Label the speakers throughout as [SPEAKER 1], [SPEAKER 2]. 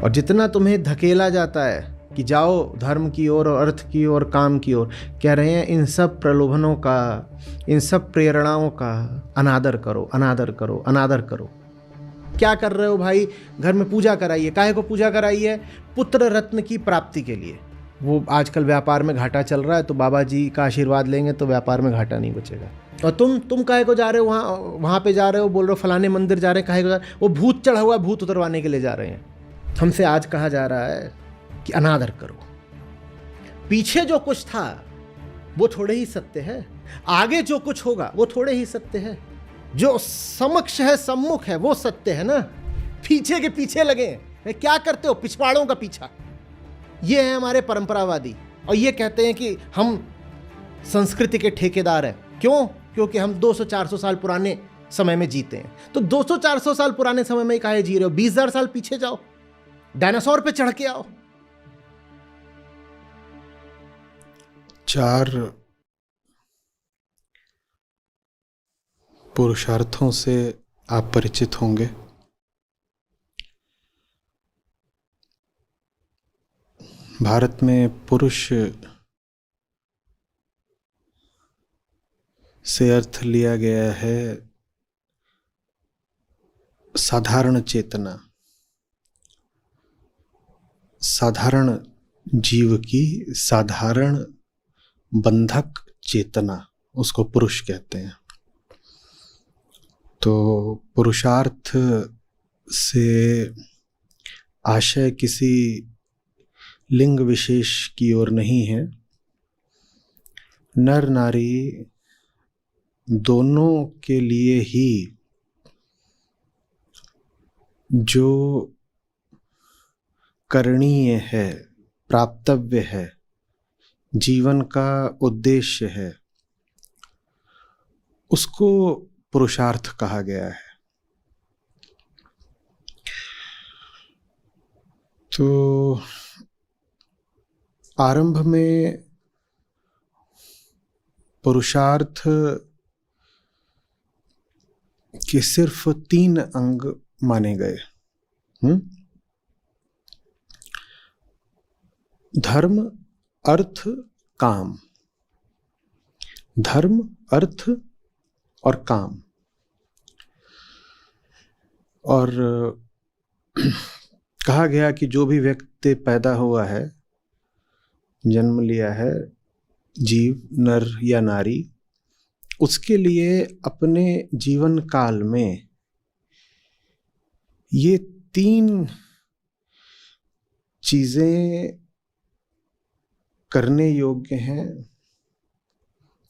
[SPEAKER 1] और जितना तुम्हें धकेला जाता है कि जाओ धर्म की ओर और अर्थ की ओर, काम की ओर, कह रहे हैं इन सब प्रलोभनों का, इन सब प्रेरणाओं का अनादर करो, अनादर करो, अनादर करो। क्या कर रहे हो भाई? घर में पूजा कराइए। काहे को पूजा कराइए? पुत्र रत्न की प्राप्ति के लिए। वो आजकल व्यापार में घाटा चल रहा है, तो बाबा जी का आशीर्वाद लेंगे तो व्यापार में घाटा नहीं बचेगा। और तुम काहे को जा रहे हो वहाँ पे जा रहे हो, बोल रहे हो फलाने मंदिर जा रहे हैं, काहे को जा रहे हो? वो भूत चढ़ा हुआ है, भूत उतरवाने के लिए जा रहे हैं। हमसे आज कहा जा रहा है कि अनादर करो। पीछे जो कुछ था वो थोड़े ही सत्य है, आगे जो कुछ होगा वो थोड़े ही सत्य है। जो समक्ष है, सम्मुख है, वो सत्य है ना। पीछे के पीछे लगे हैं। क्या करते हो? पिछवाड़ों का पीछा। ये है हमारे परंपरावादी, और ये कहते हैं कि हम संस्कृति के ठेकेदार हैं। क्यों? क्योंकि हम 200-400 साल पुराने समय में जीते हैं। तो 200-400 साल पुराने समय में काहे जी रहे हो? 20,000 साल पीछे जाओ, डायनासोर पे चढ़ के आओ।
[SPEAKER 2] 4 पुरुषार्थों से आप परिचित होंगे। भारत में पुरुष से अर्थ लिया गया है साधारण चेतना, साधारण जीव की साधारण बंधक चेतना, उसको पुरुष कहते हैं। तो पुरुषार्थ से आशय किसी लिंग विशेष की ओर नहीं है। नर नारी दोनों के लिए ही जो करणीय है, प्राप्तव्य है, जीवन का उद्देश्य है, उसको पुरुषार्थ कहा गया है। तो आरंभ में पुरुषार्थ के सिर्फ 3 अंग माने गए। धर्म, अर्थ, काम। धर्म, अर्थ और काम। और कहा गया कि जो भी व्यक्ति पैदा हुआ है, जन्म लिया है, जीव, नर या नारी, उसके लिए अपने जीवन काल में ये 3 चीजें करने योग्य हैं,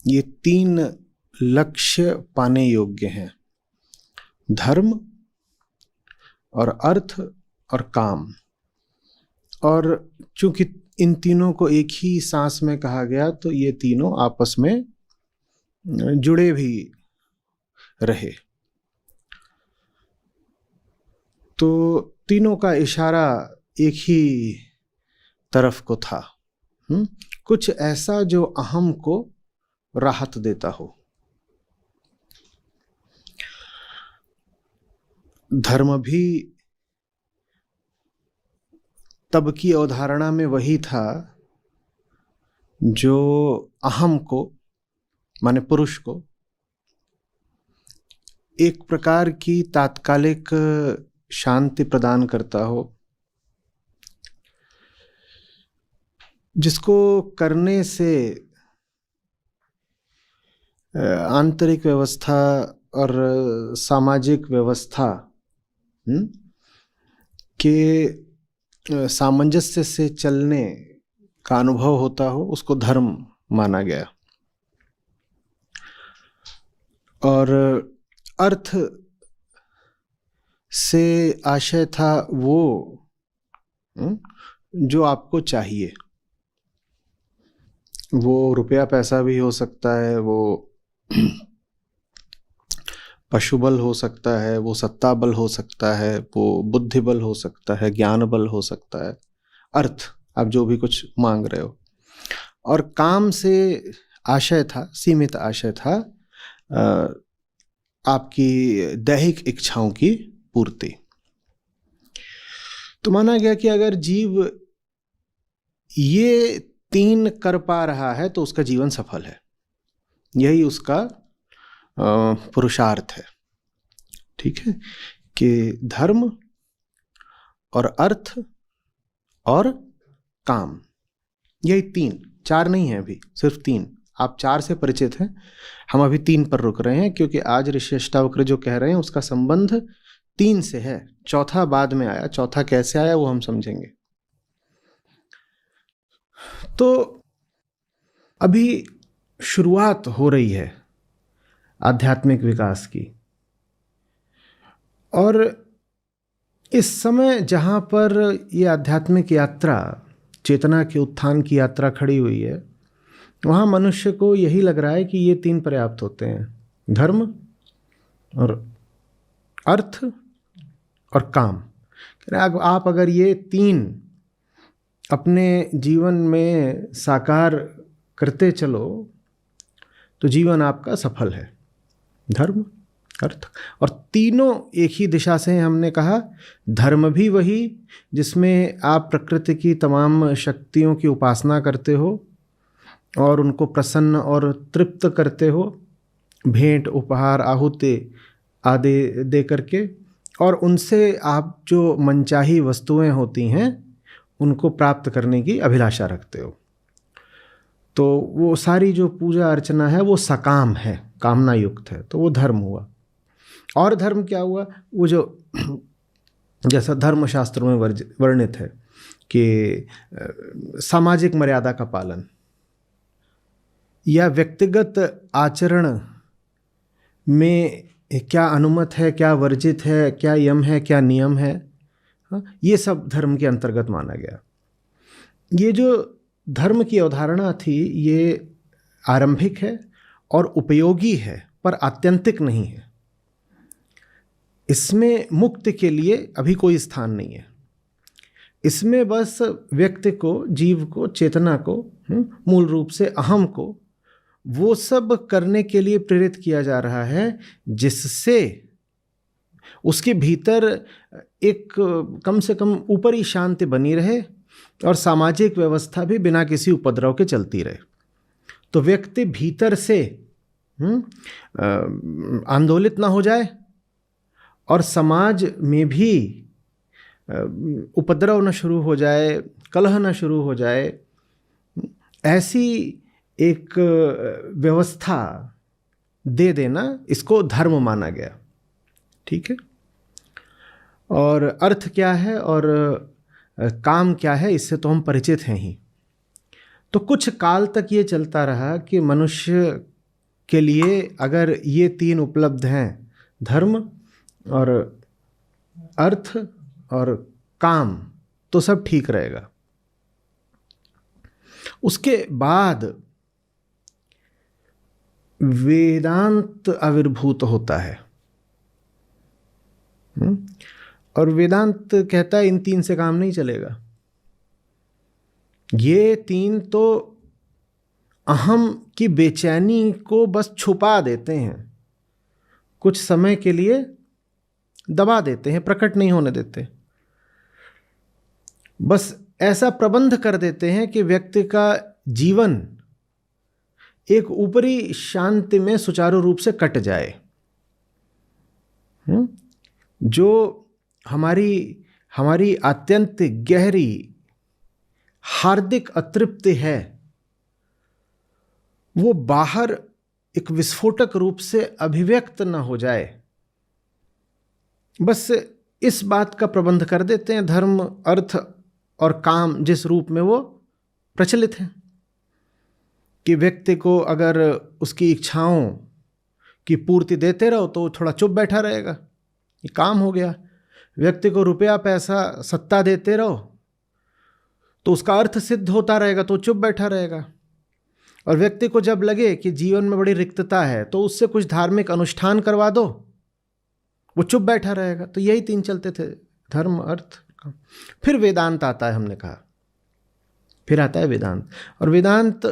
[SPEAKER 2] ये 3 लक्ष्य पाने योग्य हैं। धर्म और अर्थ और काम। और चूंकि इन तीनों को एक ही सांस में कहा गया, तो ये तीनों आपस में जुड़े भी रहे। तो तीनों का इशारा एक ही तरफ को था। कुछ ऐसा जो अहम को राहत देता हो। धर्म भी तब की अवधारणा में वही था जो अहम को, माने पुरुष को, एक प्रकार की तात्कालिक शांति प्रदान करता हो, जिसको करने से आंतरिक व्यवस्था और सामाजिक व्यवस्था के सामंजस्य से चलने का अनुभव होता हो, उसको धर्म माना गया। और अर्थ से आशय था वो जो आपको चाहिए। वो रुपया पैसा भी हो सकता है, वो पशु बल हो सकता है, वो सत्ता बल हो सकता है, वो बुद्धि बल हो सकता है, ज्ञान बल हो सकता है। अर्थ, आप जो भी कुछ मांग रहे हो। और काम से आशय था, सीमित आशय था आपकी दैहिक इच्छाओं की पूर्ति। तो माना गया कि अगर जीव ये 3 कर पा रहा है तो उसका जीवन सफल है, यही उसका पुरुषार्थ है। ठीक है, कि धर्म और अर्थ और काम, यही 3, 4 नहीं है, अभी सिर्फ 3। आप 4 से परिचित हैं, हम अभी 3 पर रुक रहे हैं, क्योंकि आज ऋषि अष्टावक्र जो कह रहे हैं उसका संबंध 3 से है। चौथा बाद में आया, चौथा कैसे आया वो हम समझेंगे। तो अभी शुरुआत हो रही है आध्यात्मिक विकास की, और इस समय जहाँ पर ये आध्यात्मिक यात्रा, चेतना के उत्थान की यात्रा खड़ी हुई है, वहाँ मनुष्य को यही लग रहा है कि ये 3 पर्याप्त होते हैं, धर्म और अर्थ और काम। आप अगर ये 3 अपने जीवन में साकार करते चलो तो जीवन आपका सफल है। धर्म, अर्थ और तीनों एक ही दिशा से हैं। हमने कहा धर्म भी वही जिसमें आप प्रकृति की तमाम शक्तियों की उपासना करते हो और उनको प्रसन्न और तृप्त करते हो, भेंट, उपहार, आहुति आदि दे करके, और उनसे आप जो मनचाही वस्तुएं होती हैं उनको प्राप्त करने की अभिलाषा रखते हो। तो वो सारी जो पूजा अर्चना है वो सकाम है, कामना युक्त है, तो वो धर्म हुआ। और धर्म क्या हुआ? वो जो जैसा धर्मशास्त्रों में वर्णित है कि सामाजिक मर्यादा का पालन या व्यक्तिगत आचरण में क्या अनुमत है, क्या वर्जित है, क्या यम है, क्या नियम है, ये सब धर्म के अंतर्गत माना गया। ये जो धर्म की अवधारणा थी ये आरंभिक है और उपयोगी है, पर आत्यंतिक नहीं है। इसमें मुक्ति के लिए अभी कोई स्थान नहीं है। इसमें बस व्यक्ति को, जीव को, चेतना को, मूल रूप से अहम को वो सब करने के लिए प्रेरित किया जा रहा है जिससे उसके भीतर एक कम से कम ऊपरी शांति बनी रहे और सामाजिक व्यवस्था भी बिना किसी उपद्रव के चलती रहे। तो व्यक्ति भीतर से आंदोलित ना हो जाए और समाज में भी उपद्रव न शुरू हो जाए, कलह न शुरू हो जाए, ऐसी एक व्यवस्था दे देना, इसको धर्म माना गया। ठीक है। और अर्थ क्या है और काम क्या है, इससे तो हम परिचित हैं ही। तो कुछ काल तक ये चलता रहा कि मनुष्य के लिए अगर ये 3 उपलब्ध हैं, धर्म और अर्थ और काम, तो सब ठीक रहेगा। उसके बाद वेदांत आविर्भूत होता है। और वेदांत कहता है इन 3 से काम नहीं चलेगा। ये 3 तो अहम की बेचैनी को बस छुपा देते हैं, कुछ समय के लिए दबा देते हैं, प्रकट नहीं होने देते। बस ऐसा प्रबंध कर देते हैं कि व्यक्ति का जीवन एक ऊपरी शांति में सुचारू रूप से कट जाए। जो हमारी अत्यंत गहरी हार्दिक अतृप्ति है वो बाहर एक विस्फोटक रूप से अभिव्यक्त न हो जाए, बस इस बात का प्रबंध कर देते हैं। धर्म, अर्थ और काम जिस रूप में वो प्रचलित हैं कि व्यक्ति को अगर उसकी इच्छाओं की पूर्ति देते रहो तो थोड़ा चुप बैठा रहेगा, ये काम हो गया। व्यक्ति को रुपया, पैसा, सत्ता देते रहो तो उसका अर्थ सिद्ध होता रहेगा, तो चुप बैठा रहेगा। और व्यक्ति को जब लगे कि जीवन में बड़ी रिक्तता है तो उससे कुछ धार्मिक अनुष्ठान करवा दो, वो चुप बैठा रहेगा। तो यही 3 चलते थे, धर्म, अर्थ, काम। फिर वेदांत आता है, हमने कहा फिर आता है वेदांत। और वेदांत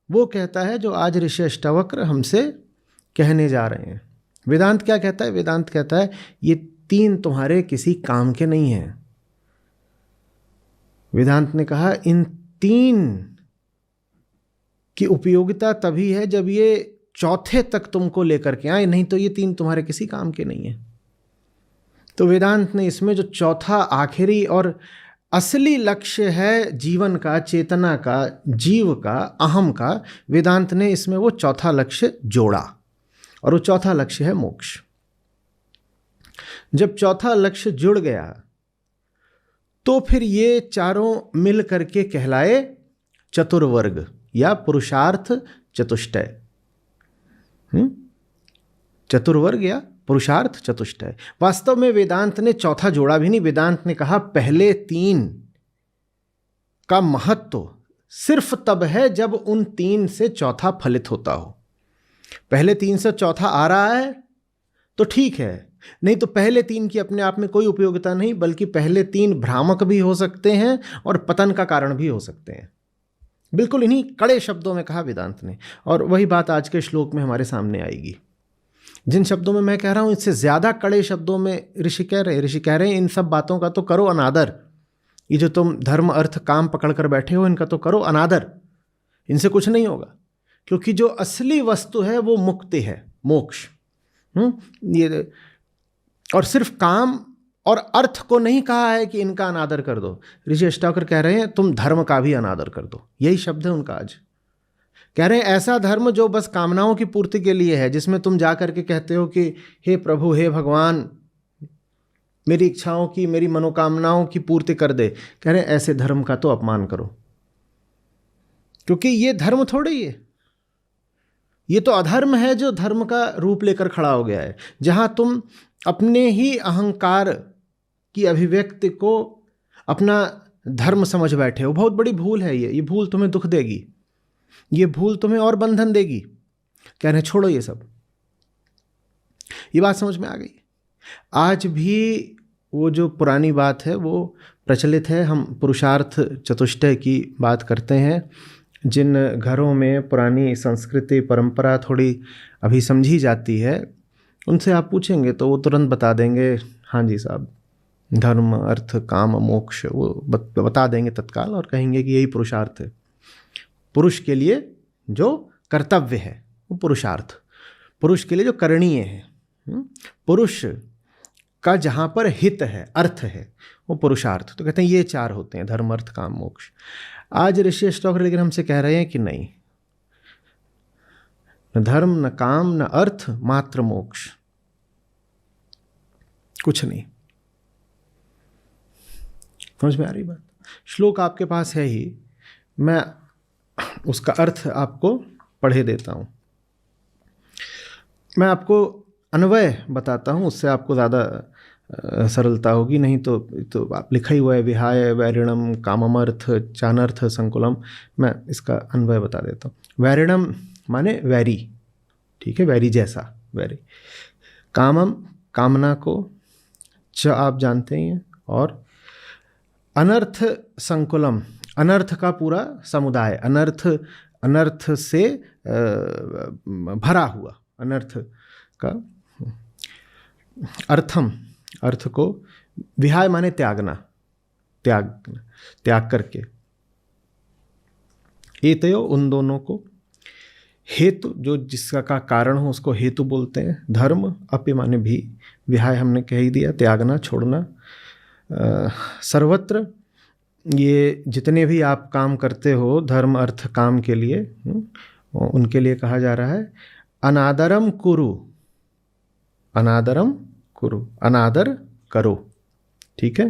[SPEAKER 2] वो कहता है जो आज ऋषि अष्टावक्र हमसे कहने जा रहे हैं। वेदांत क्या कहता है? वेदांत कहता है ये 3 तुम्हारे किसी काम के नहीं हैं।
[SPEAKER 1] वेदांत ने कहा इन तीन की उपयोगिता तभी है जब ये चौथे तक तुमको लेकर के आए, नहीं तो ये तीन तुम्हारे किसी काम के नहीं है। तो वेदांत ने इसमें जो चौथा आखिरी और असली लक्ष्य है जीवन का, चेतना का, जीव का, अहम का, वेदांत ने इसमें वो चौथा लक्ष्य जोड़ा, और वो चौथा लक्ष्य है मोक्ष। जब चौथा लक्ष्य जुड़ गया तो फिर ये चारों मिल करके कहलाए चतुर्वर्ग या पुरुषार्थ चतुष्टय। चतुर्वर्ग या पुरुषार्थ चतुष्टय। वास्तव में वेदांत ने चौथा जोड़ा भी नहीं। वेदांत ने कहा पहले तीन का महत्व सिर्फ तब है जब उन तीन से चौथा फलित होता हो। पहले तीन से चौथा आ रहा है तो ठीक है, नहीं तो पहले तीन की अपने आप में कोई उपयोगिता नहीं, बल्कि पहले तीन भ्रामक भी हो सकते हैं और पतन का कारण भी हो सकते हैं। बिल्कुल इन्हीं कड़े शब्दों में कहा वेदांत ने, और वही बात आज के श्लोक में हमारे सामने आएगी। जिन शब्दों में मैं कह रहा हूं इससे ज्यादा कड़े शब्दों में ऋषि कह रहे हैं इन सब बातों का तो करो अनादर। ये जो तुम धर्म अर्थ काम पकड़ कर बैठे हो इनका तो करो अनादर, इनसे कुछ नहीं होगा, क्योंकि जो असली वस्तु है वो मुक्ति है, मोक्ष। ये और सिर्फ काम और अर्थ को नहीं कहा है कि इनका अनादर कर दो। ऋषि अष्टावकर कह रहे हैं तुम धर्म का भी अनादर कर दो, यही शब्द है उनका आज। कह रहे हैं ऐसा धर्म जो बस कामनाओं की पूर्ति के लिए है, जिसमें तुम जा करके कहते हो कि हे प्रभु, हे भगवान, मेरी इच्छाओं की, मेरी मनोकामनाओं की पूर्ति कर दे। कह रहे हैं ऐसे धर्म का तो अपमान करो, क्योंकि ये धर्म थोड़े ही है, ये तो अधर्म है जो धर्म का रूप लेकर खड़ा हो गया है, जहां तुम अपने ही अहंकार की अभिव्यक्ति को अपना धर्म समझ बैठे हो। बहुत बड़ी भूल है ये भूल तुम्हें दुख देगी, ये भूल तुम्हें और बंधन देगी। कह रहे छोड़ो ये सब। ये बात समझ में आ गई। आज भी वो जो पुरानी बात है वो प्रचलित है। हम पुरुषार्थ चतुष्टय की बात करते हैं। जिन घरों में पुरानी संस्कृति परंपरा थोड़ी अभी समझी जाती है, उनसे आप पूछेंगे तो वो तुरंत बता देंगे, हाँ जी साहब, धर्म अर्थ काम मोक्ष, वो बता देंगे तत्काल, और कहेंगे कि यही पुरुषार्थ है। पुरुष के लिए जो कर्तव्य है वो पुरुषार्थ, पुरुष के लिए जो करणीय है, पुरुष का जहाँ पर हित है, अर्थ है, वो पुरुषार्थ। तो कहते हैं ये चार होते हैं, धर्म अर्थ काम मोक्ष। आज ऋषि अष्टावक्र लेकिन हमसे कह रहे हैं कि नहीं, न धर्म न काम न अर्थ, मात्र मोक्ष, कुछ नहीं। समझ में आ रही बात? श्लोक आपके पास है ही, मैं उसका अर्थ आपको पढ़े देता हूं। मैं आपको अन्वय बताता हूं, उससे आपको ज़्यादा सरलता होगी। नहीं तो आप लिखा ही हुआ है विहाय वैरिणम काममर्थ चानर्थ संकुलम। मैं इसका अन्वय बता देता हूँ। वैरिणम माने वैरी, ठीक है, वैरी जैसा, वैरी। कामम कामना को, च आप जानते ही हैं, और अनर्थ संकुलम, अनर्थ का पूरा समुदाय, अनर्थ से भरा हुआ, अनर्थ का अर्थम, अर्थ को, विहाय माने त्यागना, त्याग करके, एतयो उन दोनों को, हेतु जो जिसका का कारण हो उसको हेतु बोलते हैं, धर्म अपि माने भी, विहाय हमने कह ही दिया, त्यागना, छोड़ना। सर्वत्र ये जितने भी आप काम करते हो धर्म अर्थ काम के लिए, उनके लिए कहा जा रहा है अनादरम कुरु, अनादरम कुरु, अनादर करो, ठीक है।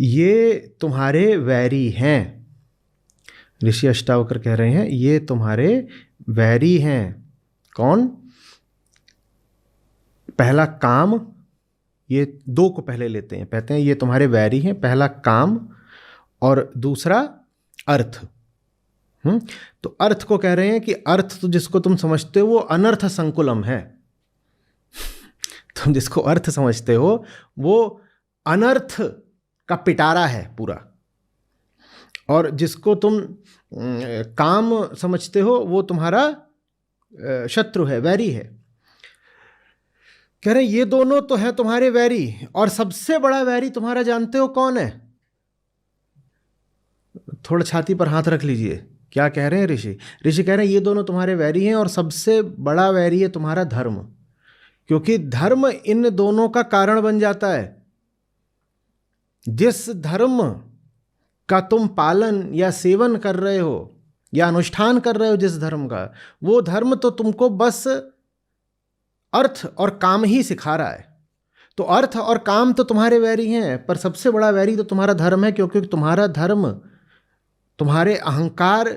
[SPEAKER 1] ये तुम्हारे वैरी हैं, ऋषि अष्टावक्र कह रहे हैं ये तुम्हारे वैरी हैं। कौन? पहला काम, ये दो को पहले लेते हैं, कहते हैं ये तुम्हारे वैरी हैं। पहला काम और दूसरा अर्थ। तो अर्थ को कह रहे हैं कि अर्थ तो जिसको तुम समझते हो वो अनर्थ संकुलम है। तुम जिसको अर्थ समझते हो वो अनर्थ का पिटारा है पूरा, और जिसको तुम काम समझते हो वो तुम्हारा शत्रु है, वैरी है। कह रहे ये दोनों तो हैं तुम्हारे वैरी, और सबसे बड़ा वैरी तुम्हारा जानते हो कौन है? थोड़ा छाती पर हाथ रख लीजिए। क्या कह रहे हैं ऋषि? ऋषि कह रहे हैं ये दोनों तुम्हारे वैरी हैं और सबसे बड़ा वैरी है तुम्हारा धर्म, क्योंकि धर्म इन दोनों का कारण बन जाता है। जिस धर्म का तुम पालन या सेवन कर रहे हो या अनुष्ठान कर रहे हो, जिस धर्म का, वो धर्म तो तुमको बस अर्थ और काम ही सिखा रहा है। तो अर्थ और काम तो तुम्हारे वैरी हैं, पर सबसे बड़ा वैरी तो तुम्हारा धर्म है, क्योंकि तुम्हारा धर्म तुम्हारे अहंकार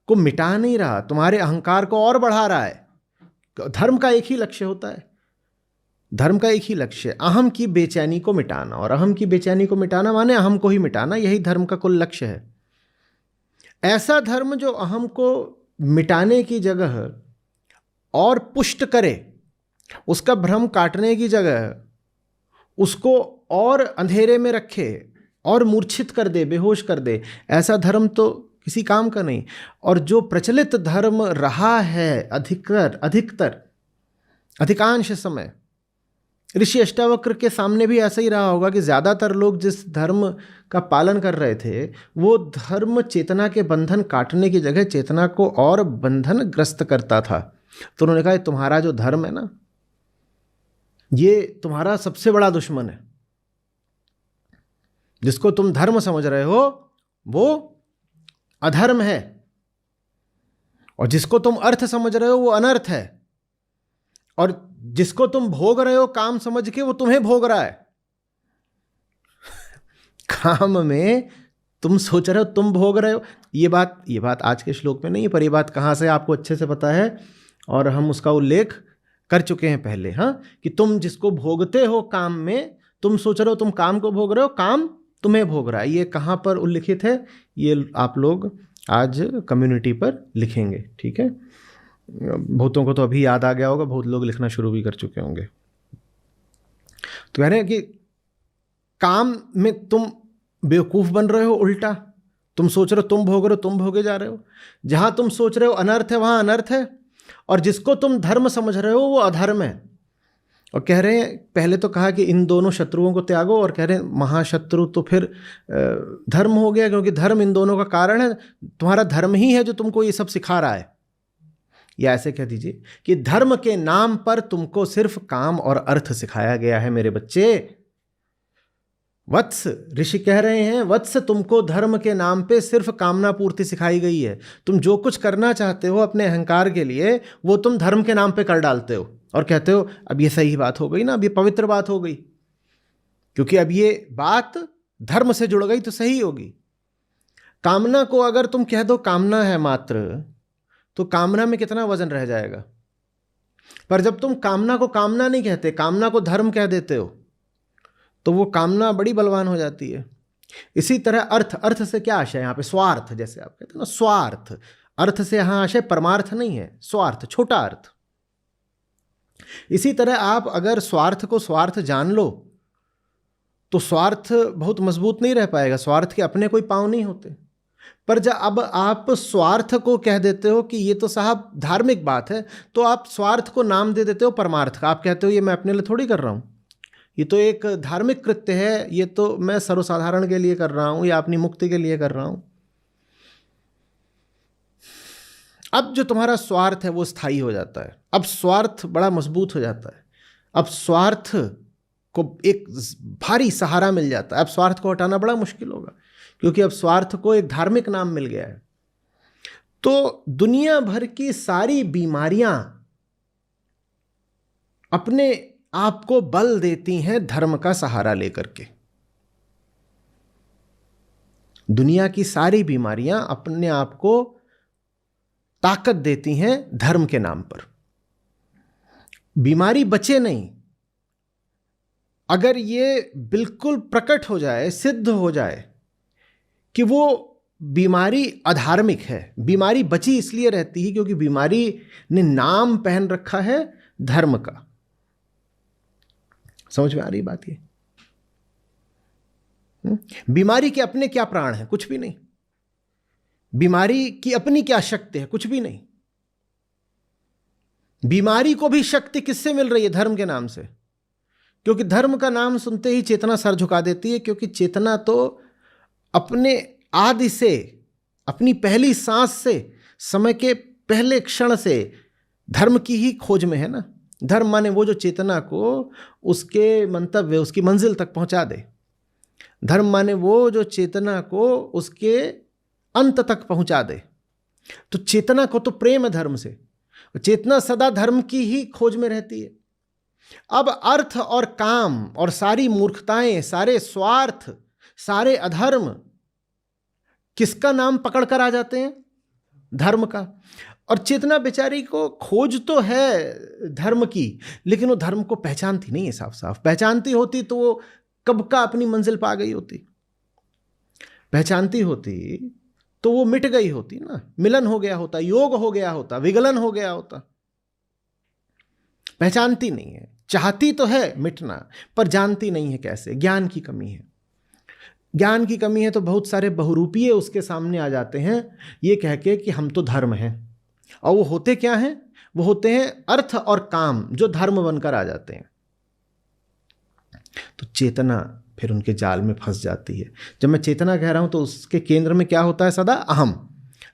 [SPEAKER 1] को मिटा नहीं रहा, तुम्हारे अहंकार को और बढ़ा रहा है। धर्म का एक ही लक्ष्य होता है, धर्म का एक ही लक्ष्य, अहम की बेचैनी को मिटाना, और अहम की बेचैनी को मिटाना माने अहम को ही मिटाना, यही धर्म का कुल लक्ष्य है। ऐसा धर्म जो अहम को मिटाने की जगह और पुष्ट करे, उसका भ्रम काटने की जगह उसको और अंधेरे में रखे और मूर्छित कर दे, बेहोश कर दे, ऐसा धर्म तो किसी काम का नहीं। और जो प्रचलित धर्म रहा है अधिकांश समय, ऋषि अष्टावक्र के सामने भी ऐसा ही रहा होगा कि ज़्यादातर लोग जिस धर्म का पालन कर रहे थे, वो धर्म चेतना के बंधन काटने की जगह चेतना को और बंधन ग्रस्त करता था। तो उन्होंने कहा तुम्हारा जो धर्म है ना, ये तुम्हारा सबसे बड़ा दुश्मन है। जिसको तुम धर्म समझ रहे हो वो अधर्म है, और जिसको तुम अर्थ समझ रहे हो वो अनर्थ है, और जिसको तुम भोग रहे हो काम समझ के, वो तुम्हें भोग रहा है। काम में तुम सोच रहे हो तुम भोग रहे हो। ये बात आज के श्लोक में नहीं है, पर ये बात कहाँ से आपको अच्छे से पता है, और हम उसका उल्लेख कर चुके हैं पहले। हाँ, कि तुम जिसको भोगते हो काम में, तुम सोच रहे हो तुम काम को भोग रहे हो, काम तुम्हें भोग रहा है। ये कहाँ पर उल्लिखित है, ये आप लोग आज कम्युनिटी पर लिखेंगे, ठीक है। बहुतों को तो अभी याद आ गया होगा, बहुत लोग लिखना शुरू भी कर चुके होंगे। तो कह रहे हैं कि काम में तुम बेवकूफ़ बन रहे हो, उल्टा तुम सोच रहे हो तुम भोग रहे हो, तुम भोगे जा रहे हो। जहाँ तुम सोच रहे हो अनर्थ है, वहाँ अनर्थ है, और जिसको तुम धर्म समझ रहे हो वो अधर्म है। और कह रहे हैं, पहले तो कहा कि इन दोनों शत्रुओं को त्यागो, और कह रहे हैं महाशत्रु तो फिर धर्म हो गया, क्योंकि धर्म इन दोनों का कारण है। तुम्हारा धर्म ही है जो तुमको ये सब सिखा रहा है। या ऐसे कह दीजिए कि धर्म के नाम पर तुमको सिर्फ काम और अर्थ सिखाया गया है मेरे बच्चे। वत्स, ऋषि कह रहे हैं, वत्स तुमको धर्म के नाम पे सिर्फ कामना पूर्ति सिखाई गई है। तुम जो कुछ करना चाहते हो अपने अहंकार के लिए, वो तुम धर्म के नाम पे कर डालते हो, और कहते हो अब ये सही बात हो गई ना, अब ये पवित्र बात हो गई, क्योंकि अब ये बात धर्म से जुड़ गई तो सही होगी। कामना को अगर तुम कह दो कामना है मात्र, तो कामना में कितना वजन रह जाएगा। पर जब तुम कामना को कामना नहीं कहते, कामना को धर्म कह देते हो, तो वो कामना बड़ी बलवान हो जाती है। इसी तरह अर्थ, अर्थ से क्या आशय यहाँ पे? स्वार्थ, जैसे आप कहते हैं ना स्वार्थ, अर्थ से यहाँ आशय परमार्थ नहीं है, स्वार्थ, छोटा अर्थ। इसी तरह आप अगर स्वार्थ को स्वार्थ जान लो, तो स्वार्थ बहुत मजबूत नहीं रह पाएगा। स्वार्थ के अपने कोई पांव नहीं होते। पर जब अब आप स्वार्थ को कह देते हो कि ये तो साहब धार्मिक बात है, तो आप स्वार्थ को नाम दे देते हो परमार्थ का। आप कहते हो ये मैं अपने लिए थोड़ी कर रहा हूँ, ये तो एक धार्मिक कृत्य है, ये तो मैं सर्वसाधारण के लिए कर रहा हूँ या अपनी मुक्ति के लिए कर रहा हूँ। अब जो तुम्हारा स्वार्थ है वो स्थायी हो जाता है। अब स्वार्थ बड़ा मजबूत हो जाता है। अब स्वार्थ को एक भारी सहारा मिल जाता है। अब स्वार्थ को हटाना बड़ा मुश्किल होगा, क्योंकि अब स्वार्थ को एक धार्मिक नाम मिल गया है। तो दुनिया भर की सारी बीमारियां अपने आप को बल देती हैं धर्म का सहारा लेकर के। दुनिया की सारी बीमारियां अपने आप को ताकत देती हैं धर्म के नाम पर। बीमारी बचे नहीं। अगर ये बिल्कुल प्रकट हो जाए, सिद्ध हो जाए कि वो बीमारी अधार्मिक है, बीमारी बची इसलिए रहती है क्योंकि बीमारी ने नाम पहन रखा है धर्म का। समझ में आ रही बात ये? बीमारी के अपने क्या प्राण है? कुछ भी नहीं। बीमारी की अपनी क्या शक्ति है? कुछ भी नहीं। बीमारी को भी शक्ति किससे मिल रही है? धर्म के नाम से। क्योंकि धर्म का नाम सुनते ही चेतना सर झुका देती है, क्योंकि चेतना तो अपने आदि से, अपनी पहली सांस से, समय के पहले क्षण से धर्म की ही खोज में है ना। धर्म माने वो जो चेतना को उसके मंतव्य, उसकी मंजिल तक पहुंचा दे। धर्म माने वो जो चेतना को उसके अंत तक पहुंचा दे। तो चेतना को तो प्रेम है धर्म से, चेतना सदा धर्म की ही खोज में रहती है। अब अर्थ और काम और सारी मूर्खताएं, सारे स्वार्थ, सारे अधर्म किसका नाम पकड़कर आ जाते हैं? धर्म का। और चेतना बेचारी को खोज तो है धर्म की, लेकिन वो धर्म को पहचानती नहीं है साफ साफ। पहचानती होती तो वो कब का अपनी मंजिल पा गई होती। पहचानती होती तो वो मिट गई होती ना, मिलन हो गया होता, योग हो गया होता, विगलन हो गया होता। पहचानती नहीं है, चाहती तो है मिटना, पर जानती नहीं है कैसे। ज्ञान की कमी है। ज्ञान की कमी है तो बहुत सारे बहुरूपीय उसके सामने आ जाते हैं, ये कह के कि हम तो धर्म हैं। और वो होते क्या हैं? वो होते हैं अर्थ और काम, जो धर्म बनकर आ जाते हैं। तो चेतना फिर उनके जाल में फंस जाती है। जब मैं चेतना कह रहा हूं तो उसके केंद्र में क्या होता है? सदा अहम।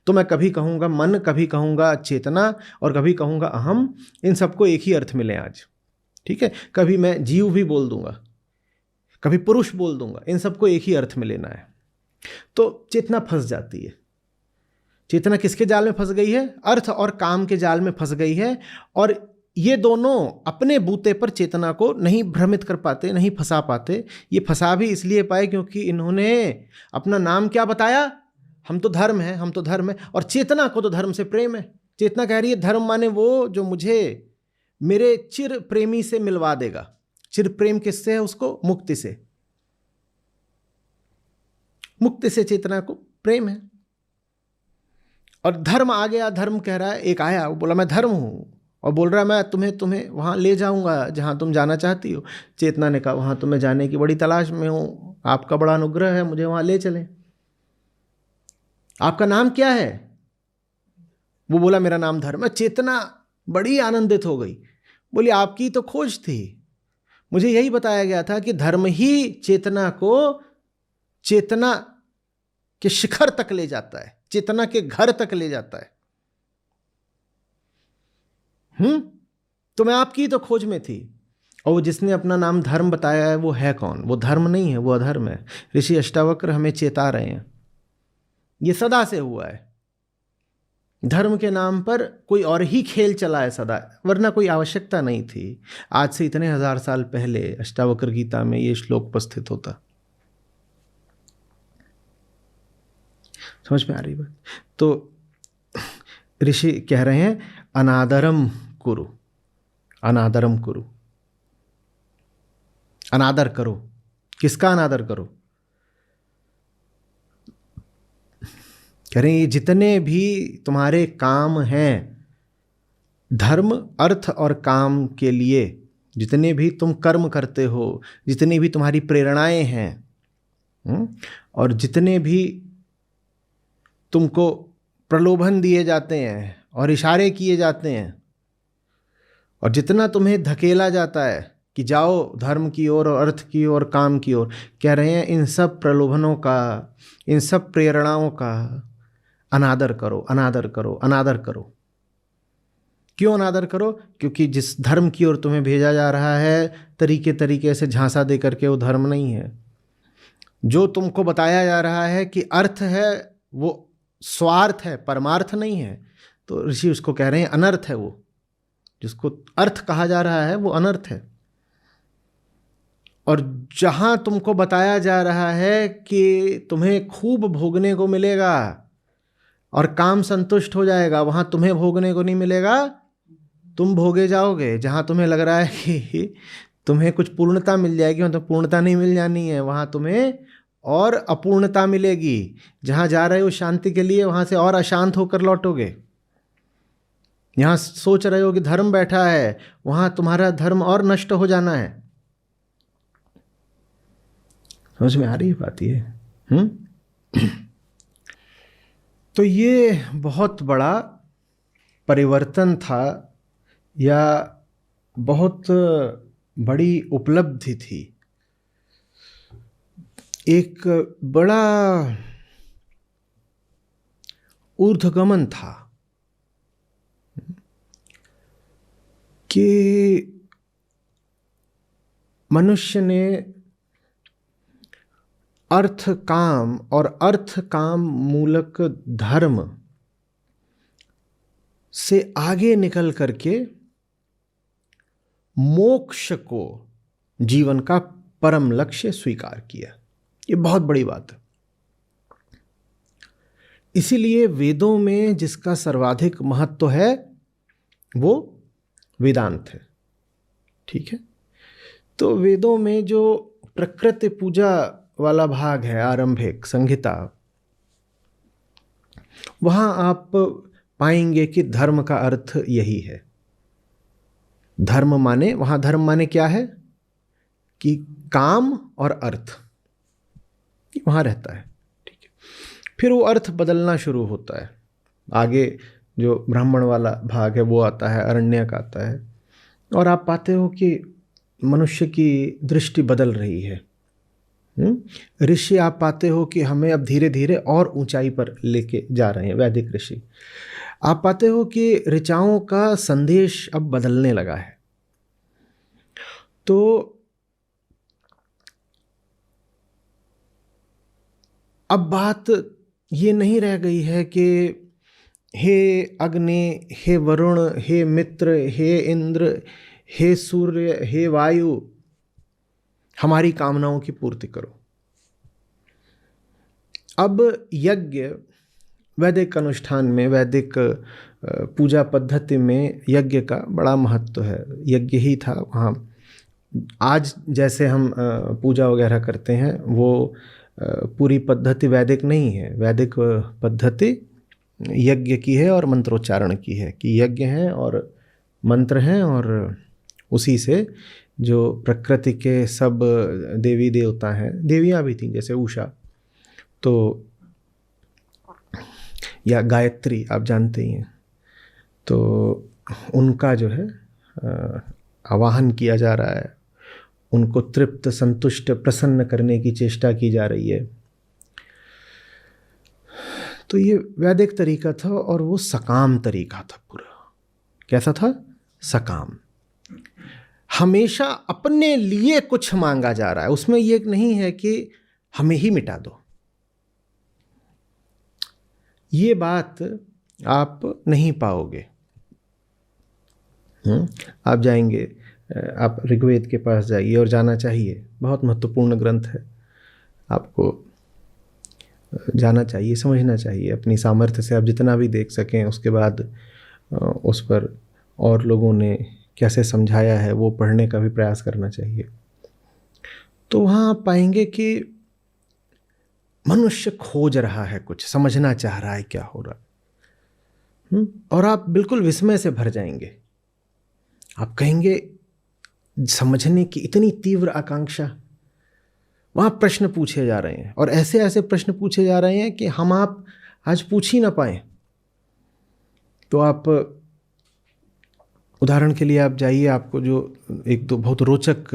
[SPEAKER 1] तो मैं कभी कहूंगा मन, कभी कहूंगा चेतना, और कभी कहूंगा अहम। इन सबको एक ही अर्थ मिले आज, ठीक है। कभी मैं जीव भी बोल दूंगा, कभी पुरुष बोल दूंगा, इन सबको एक ही अर्थ में लेना है। तो चेतना फंस जाती है। चेतना किसके जाल में फंस गई है? अर्थ और काम के जाल में फंस गई है। और ये दोनों अपने बूते पर चेतना को नहीं भ्रमित कर पाते, नहीं फंसा पाते। ये फंसा भी इसलिए पाए क्योंकि इन्होंने अपना नाम क्या बताया? हम तो धर्म हैं, हम तो धर्म है। और चेतना को तो धर्म से प्रेम है। चेतना कह रही है धर्म माने वो जो मुझे मेरे चिर प्रेमी से मिलवा देगा। चिर प्रेम किससे है? उसको मुक्ति से। मुक्ति से चेतना को प्रेम है। और धर्म आ गया। धर्म कह रहा है, एक आया, वो बोला मैं धर्म हूं, और बोल रहा है मैं तुम्हें वहां ले जाऊंगा जहां तुम जाना चाहती हो। चेतना ने कहा वहां तो मैं जाने की बड़ी तलाश में हूं, आपका बड़ा अनुग्रह है, मुझे वहां ले चले। आपका नाम क्या है? वो बोला मेरा नाम धर्म है। चेतना बड़ी आनंदित हो गई, बोली आपकी तो खोज थी, मुझे यही बताया गया था कि धर्म ही चेतना को चेतना के शिखर तक ले जाता है, चेतना के घर तक ले जाता है। तो मैं आपकी तो खोज में थी। और वो जिसने अपना नाम धर्म बताया है वो है कौन? वो धर्म नहीं है, वो अधर्म है। ऋषि अष्टावक्र हमें चेता रहे हैं, ये सदा से हुआ है। धर्म के नाम पर कोई और ही खेल चला है सदा, वरना कोई आवश्यकता नहीं थी। आज से इतने 1000 साल पहले अष्टावक्र गीता में ये श्लोक उपस्थित होता। समझ में आ रही बात? तो ऋषि कह रहे हैं अनादरम कुरु, अनादरम कुरु, अनादर करो। किसका अनादर करो? कह रहे हैं ये जितने भी तुम्हारे काम हैं, धर्म, अर्थ और काम के लिए जितने भी तुम कर्म करते हो, जितनी भी तुम्हारी प्रेरणाएं हैं, और जितने भी तुमको प्रलोभन दिए जाते हैं और इशारे किए जाते हैं, और जितना तुम्हें धकेला जाता है कि जाओ धर्म की ओर और अर्थ की ओर, काम की ओर, कह रहे हैं इन सब प्रलोभनों का, इन सब प्रेरणाओं का अनादर करो, अनादर करो, अनादर करो। क्यों अनादर करो? क्योंकि जिस धर्म की ओर तुम्हें भेजा जा रहा है, तरीके से झांसा दे करके, वो धर्म नहीं है। जो तुमको बताया जा रहा है कि अर्थ है, वो स्वार्थ है, परमार्थ नहीं है। तो ऋषि उसको कह रहे हैं अनर्थ है। वो जिसको अर्थ कहा जा रहा है वो अनर्थ है। और जहां तुमको बताया जा रहा है कि तुम्हें खूब भोगने को मिलेगा और काम संतुष्ट हो जाएगा, वहां तुम्हें भोगने को नहीं मिलेगा, तुम भोगे जाओगे। जहां तुम्हें लग रहा है कि तुम्हें कुछ पूर्णता मिल जाएगी, वहां तो पूर्णता नहीं मिल जानी है, वहां तुम्हें और अपूर्णता मिलेगी। जहां जा रहे हो शांति के लिए, वहां से और अशांत होकर लौटोगे। यहां सोच रहे हो कि धर्म बैठा है, वहां तुम्हारा धर्म और नष्ट हो जाना है। समझ में आ रही है बात ये? तो ये बहुत बड़ा परिवर्तन था, या बहुत बड़ी उपलब्धि थी, एक बड़ा ऊर्ध्वगमन था कि मनुष्य ने अर्थ काम और अर्थ काम मूलक धर्म से आगे निकल करके मोक्ष को जीवन का परम लक्ष्य स्वीकार किया। ये बहुत बड़ी बात है। इसीलिए वेदों में जिसका सर्वाधिक महत्व है वो वेदांत है। ठीक है, तो वेदों में जो प्रकृति पूजा वाला भाग है, आरंभिक संहिता, वहां आप पाएंगे कि धर्म का अर्थ यही है। धर्म माने, वहां धर्म माने क्या है कि काम और अर्थ वहां रहता है। ठीक है, फिर वो अर्थ बदलना शुरू होता है। आगे जो ब्राह्मण वाला भाग है वो आता है, अरण्यक आता है, और आप पाते हो कि मनुष्य की दृष्टि बदल रही है। ऋषि आप पाते हो कि हमें अब धीरे धीरे और ऊंचाई पर लेके जा रहे हैं। वैदिक ऋषि आप पाते हो कि ऋचाओं का संदेश अब बदलने लगा है। तो अब बात ये नहीं रह गई है कि हे अग्नि, हे वरुण, हे मित्र, हे इंद्र, हे सूर्य, हे वायु, हमारी कामनाओं की पूर्ति करो। अब यज्ञ, वैदिक अनुष्ठान में, वैदिक पूजा पद्धति में यज्ञ का बड़ा महत्व है। यज्ञ ही था वहाँ। आज जैसे हम पूजा वगैरह करते हैं वो पूरी पद्धति वैदिक नहीं है। वैदिक पद्धति यज्ञ की है और मंत्रोच्चारण की है, कि यज्ञ हैं और मंत्र हैं, और उसी से जो प्रकृति के सब देवी देवता हैं, देवियाँ भी थीं जैसे उषा, तो या गायत्री आप जानते ही हैं, तो उनका जो है आवाहन किया जा रहा है। उनको तृप्त, संतुष्ट, प्रसन्न करने की चेष्टा की जा रही है। तो ये वैदिक तरीका था, और वो सकाम तरीका था पूरा। कैसा था? सकाम। हमेशा अपने लिए कुछ मांगा जा रहा है। उसमें ये नहीं है कि हमें ही मिटा दो। ये बात आप नहीं पाओगे। आप जाएंगे, आप ऋग्वेद के पास जाइए, और जाना चाहिए, बहुत महत्वपूर्ण ग्रंथ है, आपको जाना चाहिए, समझना चाहिए अपनी सामर्थ्य से। आप जितना भी देख सकें, उसके बाद उस पर और लोगों ने कैसे समझाया है वो पढ़ने का भी प्रयास करना चाहिए। तो वहाँ आप पाएंगे कि मनुष्य खोज रहा है, कुछ समझना चाह रहा है क्या हो रहा है। और आप बिल्कुल विस्मय से भर जाएंगे। आप कहेंगे समझने की इतनी तीव्र आकांक्षा। वहाँ प्रश्न पूछे जा रहे हैं, और ऐसे ऐसे प्रश्न पूछे जा रहे हैं कि हम आप आज पूछ ही ना पाए। तो आप उदाहरण के लिए आप जाइए, आपको जो एक दो बहुत रोचक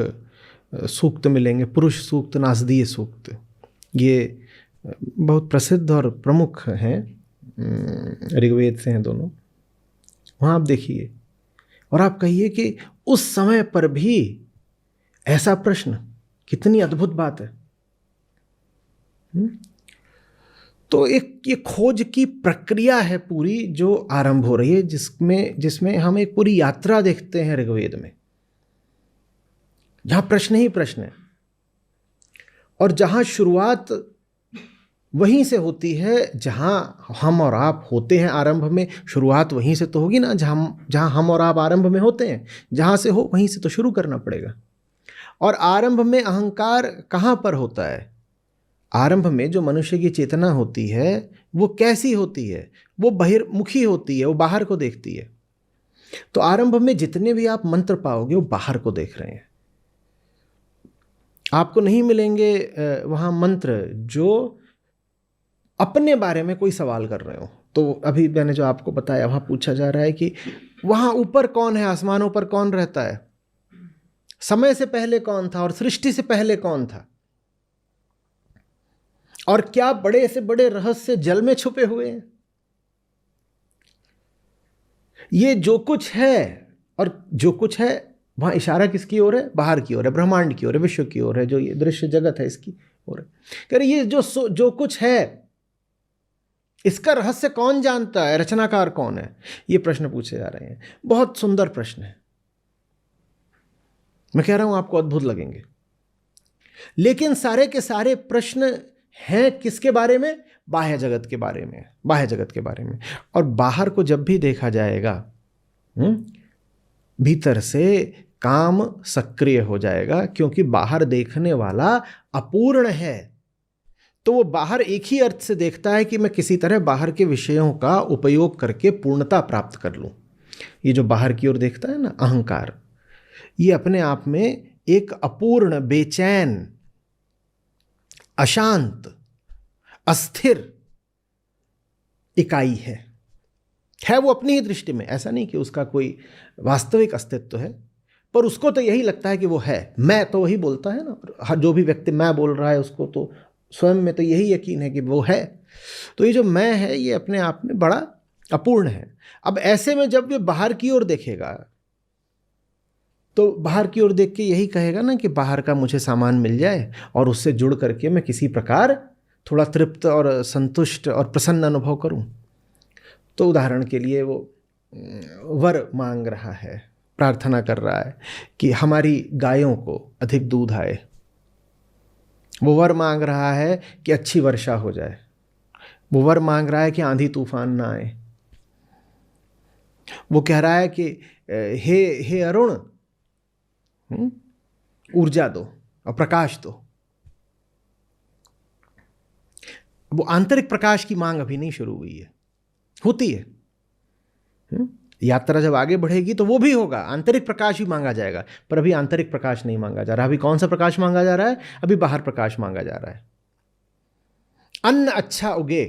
[SPEAKER 1] सूक्त मिलेंगे, पुरुष सूक्त, नासदीय सूक्त। ये बहुत प्रसिद्ध और प्रमुख हैं, ऋग्वेद से हैं दोनों। वहाँ आप देखिए, और आप कहिए कि उस समय पर भी ऐसा प्रश्न, कितनी अद्भुत बात है। तो एक ये खोज की प्रक्रिया है पूरी जो आरंभ हो रही है, जिसमें हम एक पूरी यात्रा देखते हैं ऋग्वेद में, जहां प्रश्न ही प्रश्न है, और जहां शुरुआत वहीं से होती है जहां हम और आप होते हैं। आरंभ में शुरुआत वहीं से तो होगी ना, जहां हम और आप आरंभ में होते हैं। जहां से हो वहीं से तो शुरू करना पड़ेगा। और आरंभ में अहंकार कहाँ पर होता है? आरंभ में जो मनुष्य की चेतना होती है वो कैसी होती है? वो बहिर्मुखी होती है, वो बाहर को देखती है। तो आरंभ में जितने भी आप मंत्र पाओगे वो बाहर को देख रहे हैं। आपको नहीं मिलेंगे वहाँ मंत्र जो अपने बारे में कोई सवाल कर रहे हो। तो अभी मैंने जो आपको बताया, वहाँ पूछा जा रहा है कि वहाँ ऊपर कौन है, आसमानों पर कौन रहता है? समय से पहले कौन था और सृष्टि से पहले कौन था, और क्या बड़े से बड़े रहस्य जल में छुपे हुए हैं। ये जो कुछ है, और जो कुछ है वहां इशारा किसकी ओर है? बाहर की ओर है, ब्रह्मांड की ओर है, विश्व की ओर है, जो ये दृश्य जगत है इसकी ओर है। कह रहे ये जो कुछ है इसका रहस्य कौन जानता है, रचनाकार कौन है? ये प्रश्न पूछे जा रहे हैं। बहुत सुंदर प्रश्न है, मैं कह रहा हूं आपको अद्भुत लगेंगे। लेकिन सारे के सारे प्रश्न हैं किसके बारे में? बाह्य जगत के बारे में, बाह्य जगत के बारे में। और बाहर को जब भी देखा जाएगा, भीतर से काम सक्रिय हो जाएगा, क्योंकि बाहर देखने वाला अपूर्ण है। तो वो बाहर एक ही अर्थ से देखता है कि मैं किसी तरह बाहर के विषयों का उपयोग करके पूर्णता प्राप्त कर लूं। ये जो बाहर की ओर देखता है ना, अहंकार, ये अपने आप में एक अपूर्ण, बेचैन, अशांत, अस्थिर इकाई है वो अपनी ही दृष्टि में। ऐसा नहीं कि उसका कोई वास्तविक अस्तित्व है, पर उसको तो यही लगता है कि वो है। मैं तो वही बोलता है ना, जो भी व्यक्ति मैं बोल रहा है उसको तो स्वयं में तो यही यकीन है कि वो है। तो ये जो मैं है ये अपने आप में बड़ा अपूर्ण है। अब ऐसे में जब ये बाहर की ओर देखेगा तो बाहर की ओर देख के यही कहेगा ना कि बाहर का मुझे सामान मिल जाए और उससे जुड़ करके मैं किसी प्रकार थोड़ा तृप्त और संतुष्ट और प्रसन्न अनुभव करूं। तो उदाहरण के लिए वो वर मांग रहा है, प्रार्थना कर रहा है कि हमारी गायों को अधिक दूध आए। वो वर मांग रहा है कि अच्छी वर्षा हो जाए। वो वर मांग रहा है कि आंधी तूफान ना आए। वो कह रहा है कि हे अरुण, ऊर्जा दो और प्रकाश दो। वो आंतरिक प्रकाश की मांग अभी नहीं शुरू हुई है, होती है। यात्रा जब आगे बढ़ेगी तो वो भी होगा, आंतरिक प्रकाश ही मांगा जाएगा। पर अभी आंतरिक प्रकाश नहीं मांगा जा रहा। अभी कौन सा प्रकाश मांगा जा रहा है? अभी बाहर प्रकाश मांगा जा रहा है। अन्न अच्छा उगे,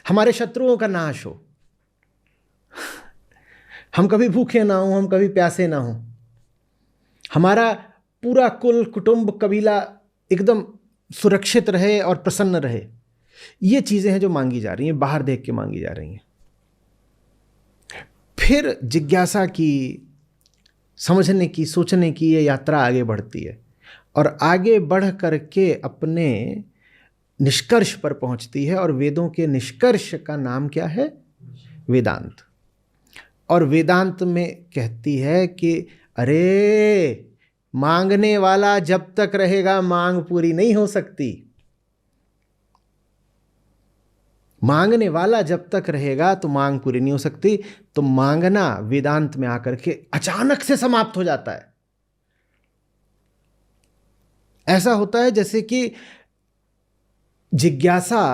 [SPEAKER 1] हमारे शत्रुओं का नाश हो, हम कभी भूखे ना हो, हम कभी प्यासे ना हो, हमारा पूरा कुल, कुटुंब, कबीला एकदम सुरक्षित रहे और प्रसन्न रहे। ये चीजें हैं जो मांगी जा रही हैं, बाहर देख के मांगी जा रही हैं। फिर जिज्ञासा की, समझने की, सोचने की ये यात्रा आगे बढ़ती है और आगे बढ़ करके अपने निष्कर्ष पर पहुंचती है। और वेदों के निष्कर्ष का नाम क्या है? वेदांत। और वेदांत में कहती है कि अरे, मांगने वाला जब तक रहेगा मांग पूरी नहीं हो सकती। मांगने वाला जब तक रहेगा तो मांग पूरी नहीं हो सकती। तो मांगना वेदांत में आकर के अचानक से समाप्त हो जाता है। ऐसा होता है जैसे कि जिज्ञासा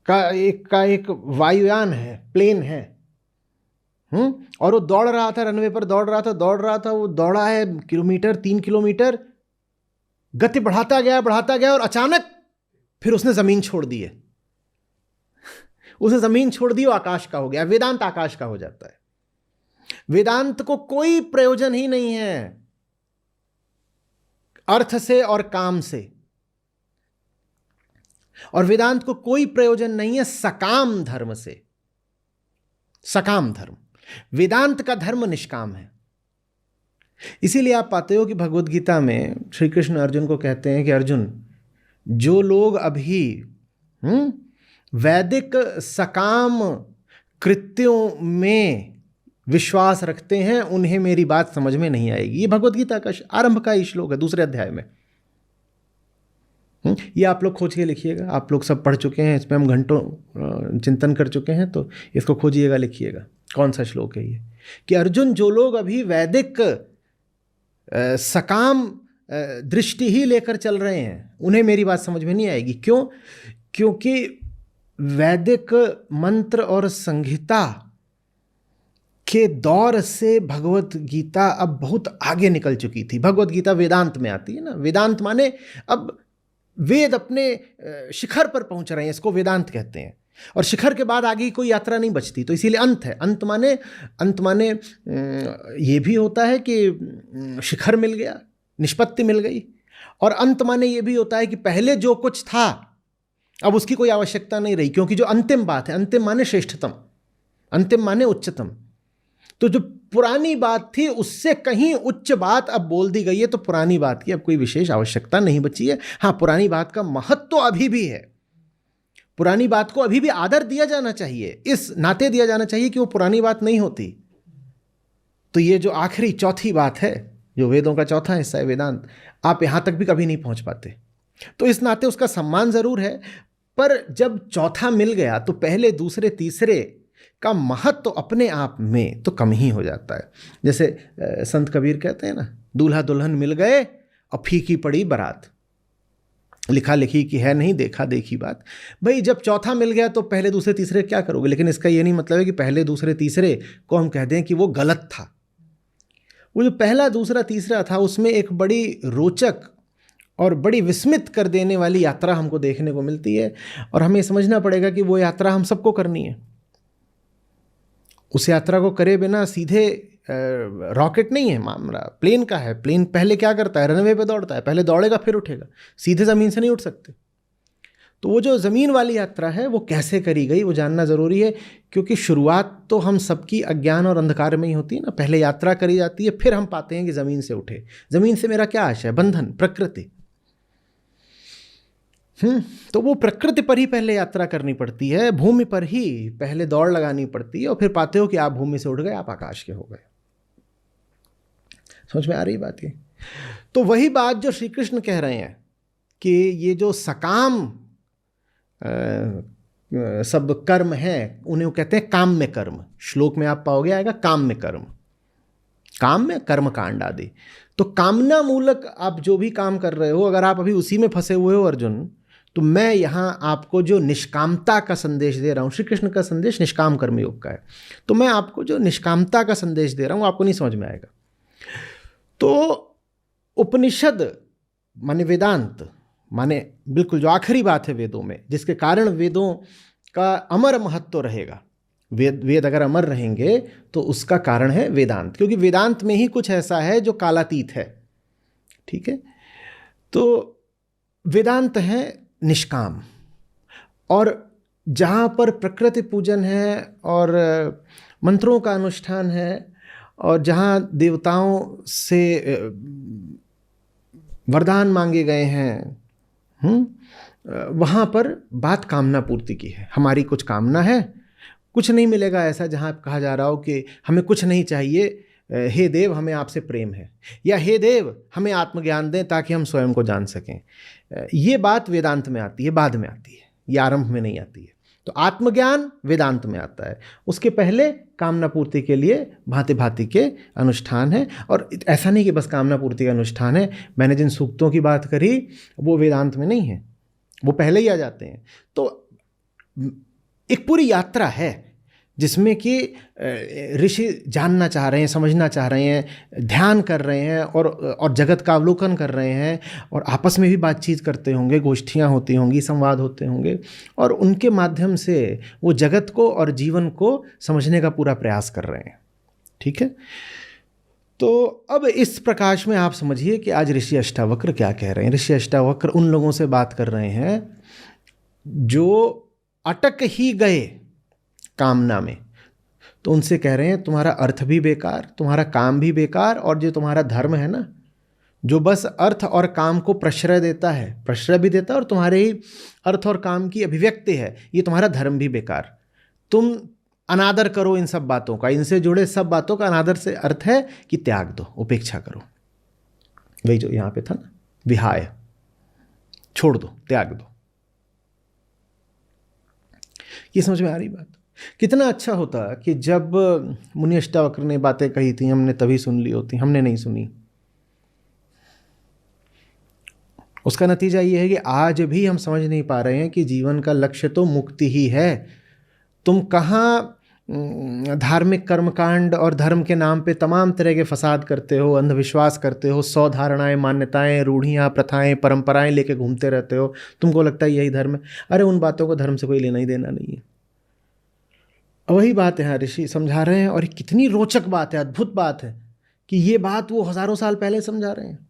[SPEAKER 1] का एक वायुयान है, प्लेन है, और वो दौड़ रहा था, रनवे पर दौड़ रहा था। वो दौड़ा है किलोमीटर, 3 किलोमीटर, गति बढ़ाता गया और अचानक फिर उसने जमीन छोड़ दी है। उसे जमीन छोड़ दी, वो आकाश का हो गया। वेदांत आकाश का हो जाता है। वेदांत को कोई प्रयोजन ही नहीं है अर्थ से और काम से, और वेदांत को कोई प्रयोजन नहीं है सकाम धर्म से। सकाम धर्म, वेदांत का धर्म निष्काम है। इसीलिए आप पाते हो कि भगवद गीता में श्री कृष्ण अर्जुन को कहते हैं कि अर्जुन, जो लोग अभी वैदिक सकाम कृत्यों में विश्वास रखते हैं उन्हें मेरी बात समझ में नहीं आएगी। ये भगवद गीता का आरंभ का ही श्लोक है, दूसरे अध्याय में। ये आप लोग खोज के लिखिएगा। आप लोग सब पढ़ चुके हैं, इस पर हम घंटों चिंतन कर चुके हैं, तो इसको खोजिएगा, लिखिएगा कौन सा श्लोक है ये। कि अर्जुन, जो लोग अभी वैदिक सकाम दृष्टि ही लेकर चल रहे हैं उन्हें मेरी बात समझ में नहीं आएगी। क्यों? क्योंकि वैदिक मंत्र और संहिता के दौर से भगवत गीता अब बहुत आगे निकल चुकी थी। भगवत गीता वेदांत में आती है ना। वेदांत माने अब वेद अपने शिखर पर पहुंच रहे हैं, इसको वेदांत कहते हैं। और शिखर के बाद आगे कोई यात्रा नहीं बचती, तो इसीलिए अंत है। अंत माने ये भी होता है कि शिखर मिल गया, निष्पत्ति मिल गई, और अंत माने ये भी होता है कि पहले जो कुछ था अब उसकी कोई आवश्यकता नहीं रही, क्योंकि जो अंतिम बात है, अंतिम माने श्रेष्ठतम, अंतिम माने उच्चतम, तो जो पुरानी बात थी उससे कहीं उच्च बात अब बोल दी गई है, तो पुरानी बात की अब कोई विशेष आवश्यकता नहीं बची है। हाँ, पुरानी बात का महत्व तो अभी भी है, पुरानी बात को अभी भी आदर दिया जाना चाहिए, इस नाते दिया जाना चाहिए कि वो पुरानी बात नहीं होती। तो ये जो आखिरी चौथी बात है, जो वेदों का चौथा हिस्सा है वेदांत, आप यहां तक भी कभी नहीं पहुंच पाते, तो इस नाते उसका सम्मान जरूर है। पर जब चौथा मिल गया तो पहले दूसरे तीसरे का महत्व तो अपने आप में तो कम ही हो जाता है। जैसे संत कबीर कहते हैं ना, दूल्हा दुल्हन मिल गए और फीकी पड़ी बारात, लिखा लिखी की है नहीं, देखा देखी बात। भाई जब चौथा मिल गया तो पहले दूसरे तीसरे क्या करोगे? लेकिन इसका ये नहीं मतलब है कि पहले दूसरे तीसरे को हम कह दें कि वो गलत था। वो जो पहला दूसरा तीसरा था उसमें एक बड़ी रोचक और बड़ी विस्मित कर देने वाली यात्रा हमको देखने को मिलती है, और हमें समझना पड़ेगा कि वो यात्रा हम सबको करनी है। उस यात्रा को करे बिना सीधे रॉकेट नहीं है मामला, प्लेन का है। प्लेन पहले क्या करता है? रनवे पे दौड़ता है, पहले दौड़ेगा फिर उठेगा, सीधे ज़मीन से नहीं उठ सकते। तो वो जो ज़मीन वाली यात्रा है वो कैसे करी गई वो जानना ज़रूरी है, क्योंकि शुरुआत तो हम सबकी अज्ञान और अंधकार में ही होती है ना। पहले यात्रा करी जाती है, फिर हम पाते हैं कि ज़मीन से उठे। ज़मीन से मेरा क्या आशय है? बंधन, प्रकृति। तो वो प्रकृति पर ही पहले यात्रा करनी पड़ती है, भूमि पर ही पहले दौड़ लगानी पड़ती है, और फिर पाते हो कि आप भूमि से उठ गए, आप आकाश के हो गए। समझ में आ रही बात ये? तो वही बात जो श्री कृष्ण कह रहे हैं कि ये जो सकाम सब कर्म है उन्हें वो कहते हैं काम में कर्म। श्लोक में आप पाओगे आएगा काम में कर्म, काम में कर्म कांड आदि। तो कामना मूलक आप जो भी काम कर रहे हो, अगर आप अभी उसी में फंसे हुए हो अर्जुन, तो मैं यहाँ आपको जो निष्कामता का संदेश दे रहा हूँ, श्री कृष्ण का संदेश निष्काम कर्म योग का है, तो मैं आपको जो निष्कामता का संदेश दे रहा हूँ आपको नहीं समझ में आएगा। तो उपनिषद माने वेदांत माने बिल्कुल जो आखिरी बात है वेदों में, जिसके कारण वेदों का अमर महत्व रहेगा। वेद अगर अमर रहेंगे तो उसका कारण है वेदांत, क्योंकि वेदांत में ही कुछ ऐसा है जो कालातीत है। ठीक है, तो वेदांत है निष्काम, और जहाँ पर प्रकृति पूजन है और मंत्रों का अनुष्ठान है, और जहाँ देवताओं से वरदान मांगे गए हैं, वहाँ पर बात कामना पूर्ति की है। हमारी कुछ कामना है, कुछ नहीं मिलेगा ऐसा जहाँ कहा जा रहा हो कि हमें कुछ नहीं चाहिए, हे देव हमें आपसे प्रेम है, या हे देव हमें आत्मज्ञान दें ताकि हम स्वयं को जान सकें। ये बात वेदांत में आती है, बाद में आती है, ये आरंभ में नहीं आती है। तो आत्मज्ञान वेदांत में आता है, उसके पहले कामना पूर्ति के लिए भांति भांति के अनुष्ठान है। और ऐसा नहीं कि बस कामना पूर्ति का अनुष्ठान है, मैंने जिन सूक्तों की बात करी वो वेदांत में नहीं है, वो पहले ही आ जाते हैं। तो एक पूरी यात्रा है जिसमें कि ऋषि जानना चाह रहे हैं, समझना चाह रहे हैं, ध्यान कर रहे हैं, और जगत का अवलोकन कर रहे हैं, और आपस में भी बातचीत करते होंगे, गोष्ठियाँ होती होंगी, संवाद होते होंगे, और उनके माध्यम से वो जगत को और जीवन को समझने का पूरा प्रयास कर रहे हैं। ठीक है, तो अब इस प्रकाश में आप समझिए कि आज ऋषि अष्टावक्र क्या कह रहे हैं। ऋषि अष्टावक्र उन लोगों से बात कर रहे हैं जो अटक ही गए कामना में। तो उनसे कह रहे हैं तुम्हारा अर्थ भी बेकार, तुम्हारा काम भी बेकार, और जो तुम्हारा धर्म है ना, जो बस अर्थ और काम को प्रश्रय देता है, प्रश्रय भी देता है, और तुम्हारे ही अर्थ और काम की अभिव्यक्ति है, ये तुम्हारा धर्म भी बेकार। तुम अनादर करो इन सब बातों का, इनसे जुड़े सब बातों का अनादर से अर्थ है कि त्याग दो, उपेक्षा करो। वही जो यहाँ पे था ना, विहाय, छोड़ दो, त्याग दो। ये समझ में आ रही बात? कितना अच्छा होता कि जब मुनि अष्टावक्र ने बातें कही थी हमने तभी सुन ली होती, हमने नहीं सुनी। उसका नतीजा ये है कि आज भी हम समझ नहीं पा रहे हैं कि जीवन का लक्ष्य तो मुक्ति ही है। तुम कहाँ धार्मिक कर्मकांड और धर्म के नाम पे तमाम तरह के फसाद करते हो, अंधविश्वास करते हो, 100 धारणाएं, मान्यताएं, रूढ़ियाँ, प्रथाएं, परंपराएं लेके घूमते रहते हो, तुमको लगता है यही धर्म है। अरे उन बातों को धर्म से कोई लेना ही देना नहीं है। वही बात है, ऋषि समझा रहे हैं, और कितनी रोचक बात है, अद्भुत बात है कि ये बात वो हजारों साल पहले समझा रहे हैं।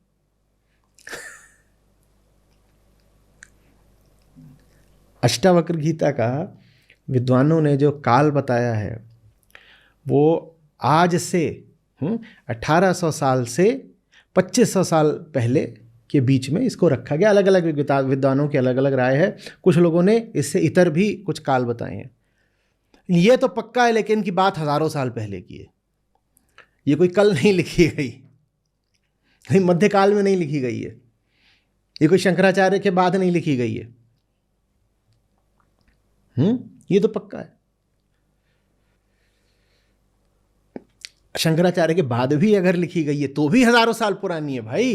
[SPEAKER 1] अष्टावक्र गीता का विद्वानों ने जो काल बताया है वो आज से 1800 साल से 2500 साल पहले के बीच में इसको रखा गया। अलग अलग विद्वानों की अलग अलग राय है, कुछ लोगों ने इससे इतर भी कुछ काल बताए हैं। ये तो पक्का है लेकिन इनकी बात हजारों साल पहले की है, ये कोई कल नहीं लिखी गई, कहीं मध्यकाल में नहीं लिखी गई है, ये कोई शंकराचार्य के बाद नहीं लिखी गई है। ये तो पक्का है। शंकराचार्य के बाद भी अगर लिखी गई है तो भी हजारों साल पुरानी है भाई।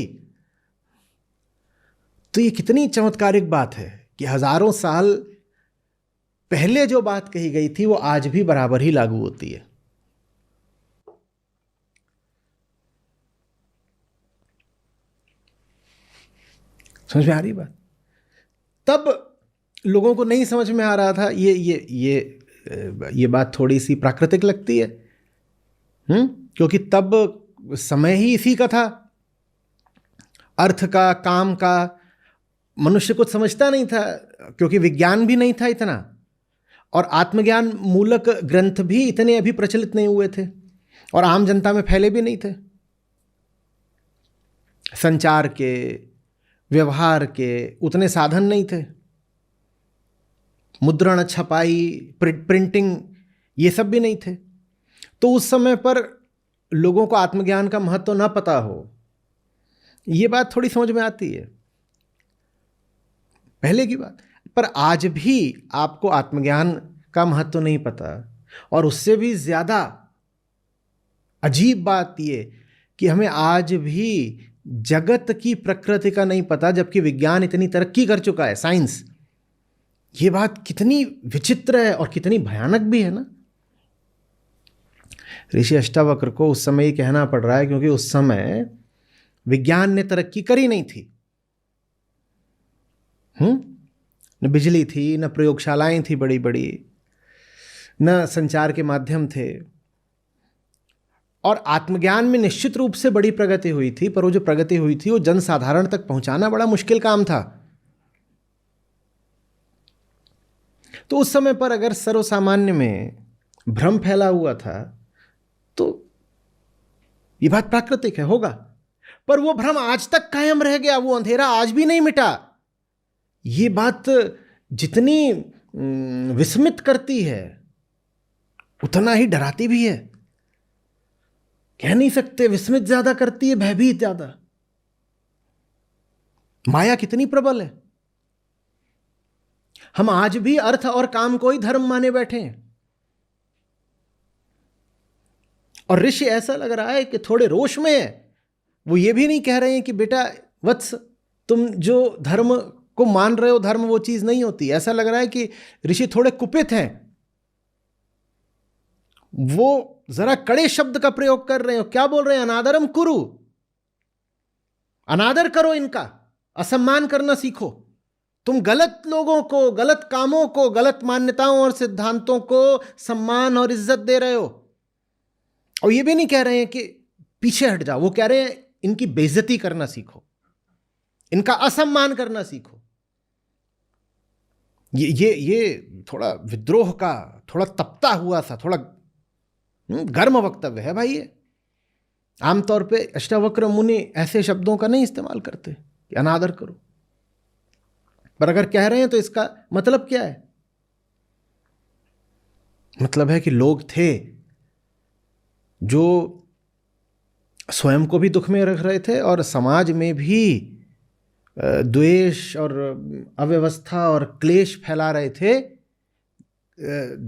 [SPEAKER 1] तो ये कितनी चमत्कारिक बात है कि हजारों साल पहले जो बात कही गई थी वो आज भी बराबर ही लागू होती है। समझ में आ रही बात? तब लोगों को नहीं समझ में आ रहा था। ये बात थोड़ी सी प्राकृतिक लगती है, क्योंकि तब समय ही इसी का था, अर्थ का, काम का। मनुष्य कुछ समझता नहीं था क्योंकि विज्ञान भी नहीं था इतना, और आत्मज्ञान मूलक ग्रंथ भी इतने अभी प्रचलित नहीं हुए थे और आम जनता में फैले भी नहीं थे। संचार के, व्यवहार के उतने साधन नहीं थे, मुद्रण, छपाई, प्रिंटिंग, ये सब भी नहीं थे। तो उस समय पर लोगों को आत्मज्ञान का महत्व ना पता हो, ये बात थोड़ी समझ में आती है, पहले की बात। पर आज भी आपको आत्मज्ञान का महत्व नहीं पता, और उससे भी ज़्यादा अजीब बात ये कि हमें आज भी जगत की प्रकृति का नहीं पता, जबकि विज्ञान इतनी तरक्की कर चुका है, साइंस। ये बात कितनी विचित्र है और कितनी भयानक भी है ना। ऋषि अष्टावक्र को उस समय ही कहना पड़ रहा है क्योंकि उस समय विज्ञान ने तरक्की करी नहीं थी। न बिजली थी, न प्रयोगशालाएं थी बड़ी बड़ी, न संचार के माध्यम थे, और आत्मज्ञान में निश्चित रूप से बड़ी प्रगति हुई थी, पर वो जो प्रगति हुई थी वो जनसाधारण तक पहुंचाना बड़ा मुश्किल काम था। तो उस समय पर अगर सर्वसामान्य में भ्रम फैला हुआ था तो ये बात प्राकृतिक है, होगा। पर वो भ्रम आज तक कायम रह गया, वो अंधेरा आज भी नहीं मिटा। ये बात जितनी विस्मित करती है उतना ही डराती भी है। कह नहीं सकते, विस्मित ज्यादा करती है, भयभीत ज्यादा। माया कितनी प्रबल है। हम आज भी अर्थ और काम को ही धर्म माने बैठे हैं, और ऋषि ऐसा लग रहा है कि थोड़े रोष में है। वो ये भी नहीं कह रहे हैं कि बेटा वत्स, तुम जो धर्म को मान रहे हो, धर्म वो चीज नहीं होती। ऐसा लग रहा है कि ऋषि थोड़े कुपित हैं, वो जरा कड़े शब्द का प्रयोग कर रहे हो। क्या बोल रहे हैं? अनादरम कुरु, अनादर करो, इनका असम्मान करना सीखो। तुम गलत लोगों को, गलत कामों को, गलत मान्यताओं और सिद्धांतों को सम्मान और इज्जत दे रहे हो। और ये भी नहीं कह रहे हैं कि पीछे हट जाओ, वो कह रहे हैं इनकी बेइज्जती करना सीखो, इनका असम्मान करना सीखो। ये थोड़ा विद्रोह का, थोड़ा तपता हुआ सा, थोड़ा गर्म वक्तव्य है भाई। ये आमतौर पे अष्टावक्र मुनि ऐसे शब्दों का नहीं इस्तेमाल करते कि अनादर करो, पर अगर कह रहे हैं तो इसका मतलब क्या है? मतलब है कि लोग थे जो स्वयं को भी दुख में रख रहे थे और समाज में भी द्वेष और अव्यवस्था और क्लेश फैला रहे थे,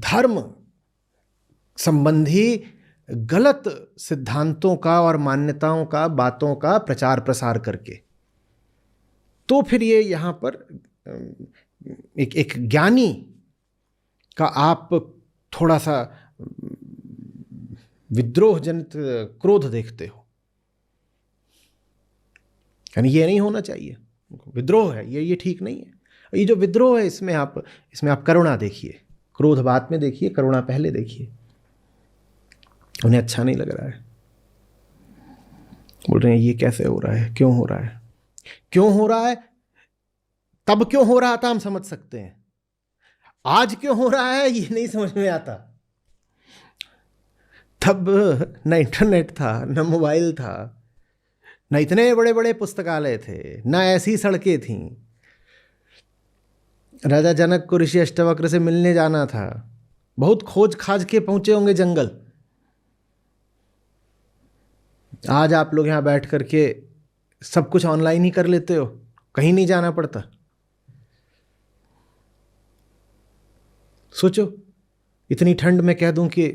[SPEAKER 1] धर्म संबंधी गलत सिद्धांतों का और मान्यताओं का, बातों का प्रचार प्रसार करके। तो फिर ये यहाँ पर एक ज्ञानी का आप थोड़ा सा विद्रोह जनित क्रोध देखते हो, यानी ये नहीं होना चाहिए, विद्रोह है ये ठीक नहीं है। ये जो विद्रोह है इसमें आप करुणा देखिए, क्रोध बाद में देखिए, करुणा पहले देखिए। उन्हें अच्छा नहीं लग रहा है, बोल रहे हैं ये कैसे हो रहा है, क्यों हो रहा है, क्यों हो रहा है, तब क्यों हो रहा था हम समझ सकते हैं, आज क्यों हो रहा है ये नहीं समझ में आता। तब न इंटरनेट था, न मोबाइल था, न इतने बड़े बड़े पुस्तकालय थे, न ऐसी सड़कें थीं। राजा जनक को ऋषि अष्टावक्र से मिलने जाना था, बहुत खोज खाज के पहुंचे होंगे जंगल। आज आप लोग यहाँ बैठ करके सब कुछ ऑनलाइन ही कर लेते हो, कहीं नहीं जाना पड़ता। सोचो इतनी ठंड में कह दूं कि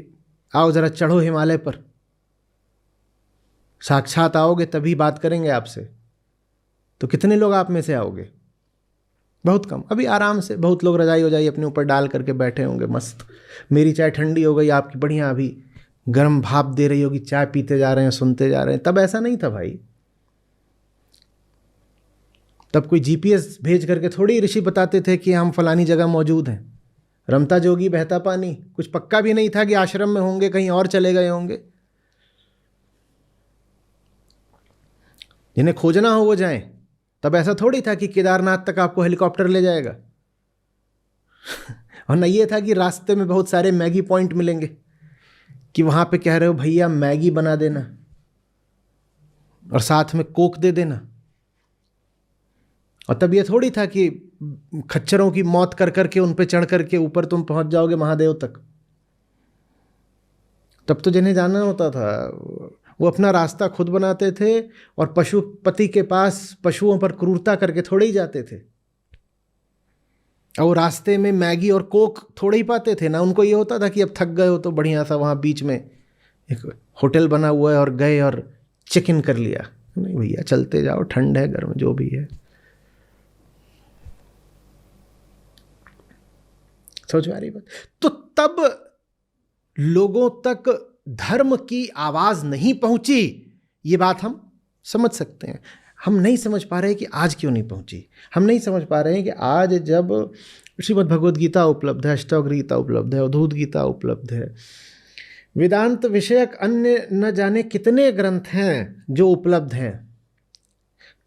[SPEAKER 1] आओ जरा चढ़ो हिमालय पर, साक्षात आओगे तभी बात करेंगे आपसे, तो कितने लोग आप में से आओगे? बहुत कम। अभी आराम से बहुत लोग रजाई वजाई अपने ऊपर डाल करके बैठे होंगे मस्त, मेरी चाय ठंडी हो गई, आपकी बढ़िया अभी गर्म भाप दे रही होगी, चाय पीते जा रहे हैं, सुनते जा रहे हैं। तब ऐसा नहीं था भाई, तब कोई जीपीएस भेज करके थोड़ी ऋषि बताते थे कि हम फलानी जगह मौजूद हैं। रमता जोगी बहता पानी, कुछ पक्का भी नहीं था कि आश्रम में होंगे, कहीं और चले गए होंगे। जिन्हें खोजना हो वो जाएं। तब ऐसा थोड़ी था कि केदारनाथ तक आपको हेलीकॉप्टर ले जाएगा और न ये था कि रास्ते में बहुत सारे मैगी पॉइंट मिलेंगे कि वहां पे कह रहे हो भैया मैगी बना देना और साथ में कोक दे देना। और तब ये थोड़ी था कि खच्चरों की मौत कर करके उन पे चढ़ करके ऊपर तुम पहुंच जाओगे महादेव तक। तब तो जिन्हें जाना होता था वो अपना रास्ता खुद बनाते थे और पशुपति के पास पशुओं पर क्रूरता करके थोड़े ही जाते थे। और वो रास्ते में मैगी और कोक थोड़े ही पाते थे ना। उनको ये होता था कि अब थक गए हो तो बढ़िया सा वहाँ बीच में एक होटल बना हुआ है और गए और चेक इन कर लिया। नहीं भैया चलते जाओ, ठंड है, गर्म जो भी है। समझ में आ रही बात? तो तब लोगों तक धर्म की आवाज नहीं पहुंची, ये बात हम समझ सकते हैं। हम नहीं समझ पा रहे हैं कि आज क्यों नहीं पहुंची। हम नहीं समझ पा रहे हैं कि आज जब श्रीमद् भगवद गीता उपलब्ध है, अष्टावक्र गीता उपलब्ध है, अवधूत गीता उपलब्ध है, वेदांत विषयक अन्य न जाने कितने ग्रंथ हैं जो उपलब्ध हैं।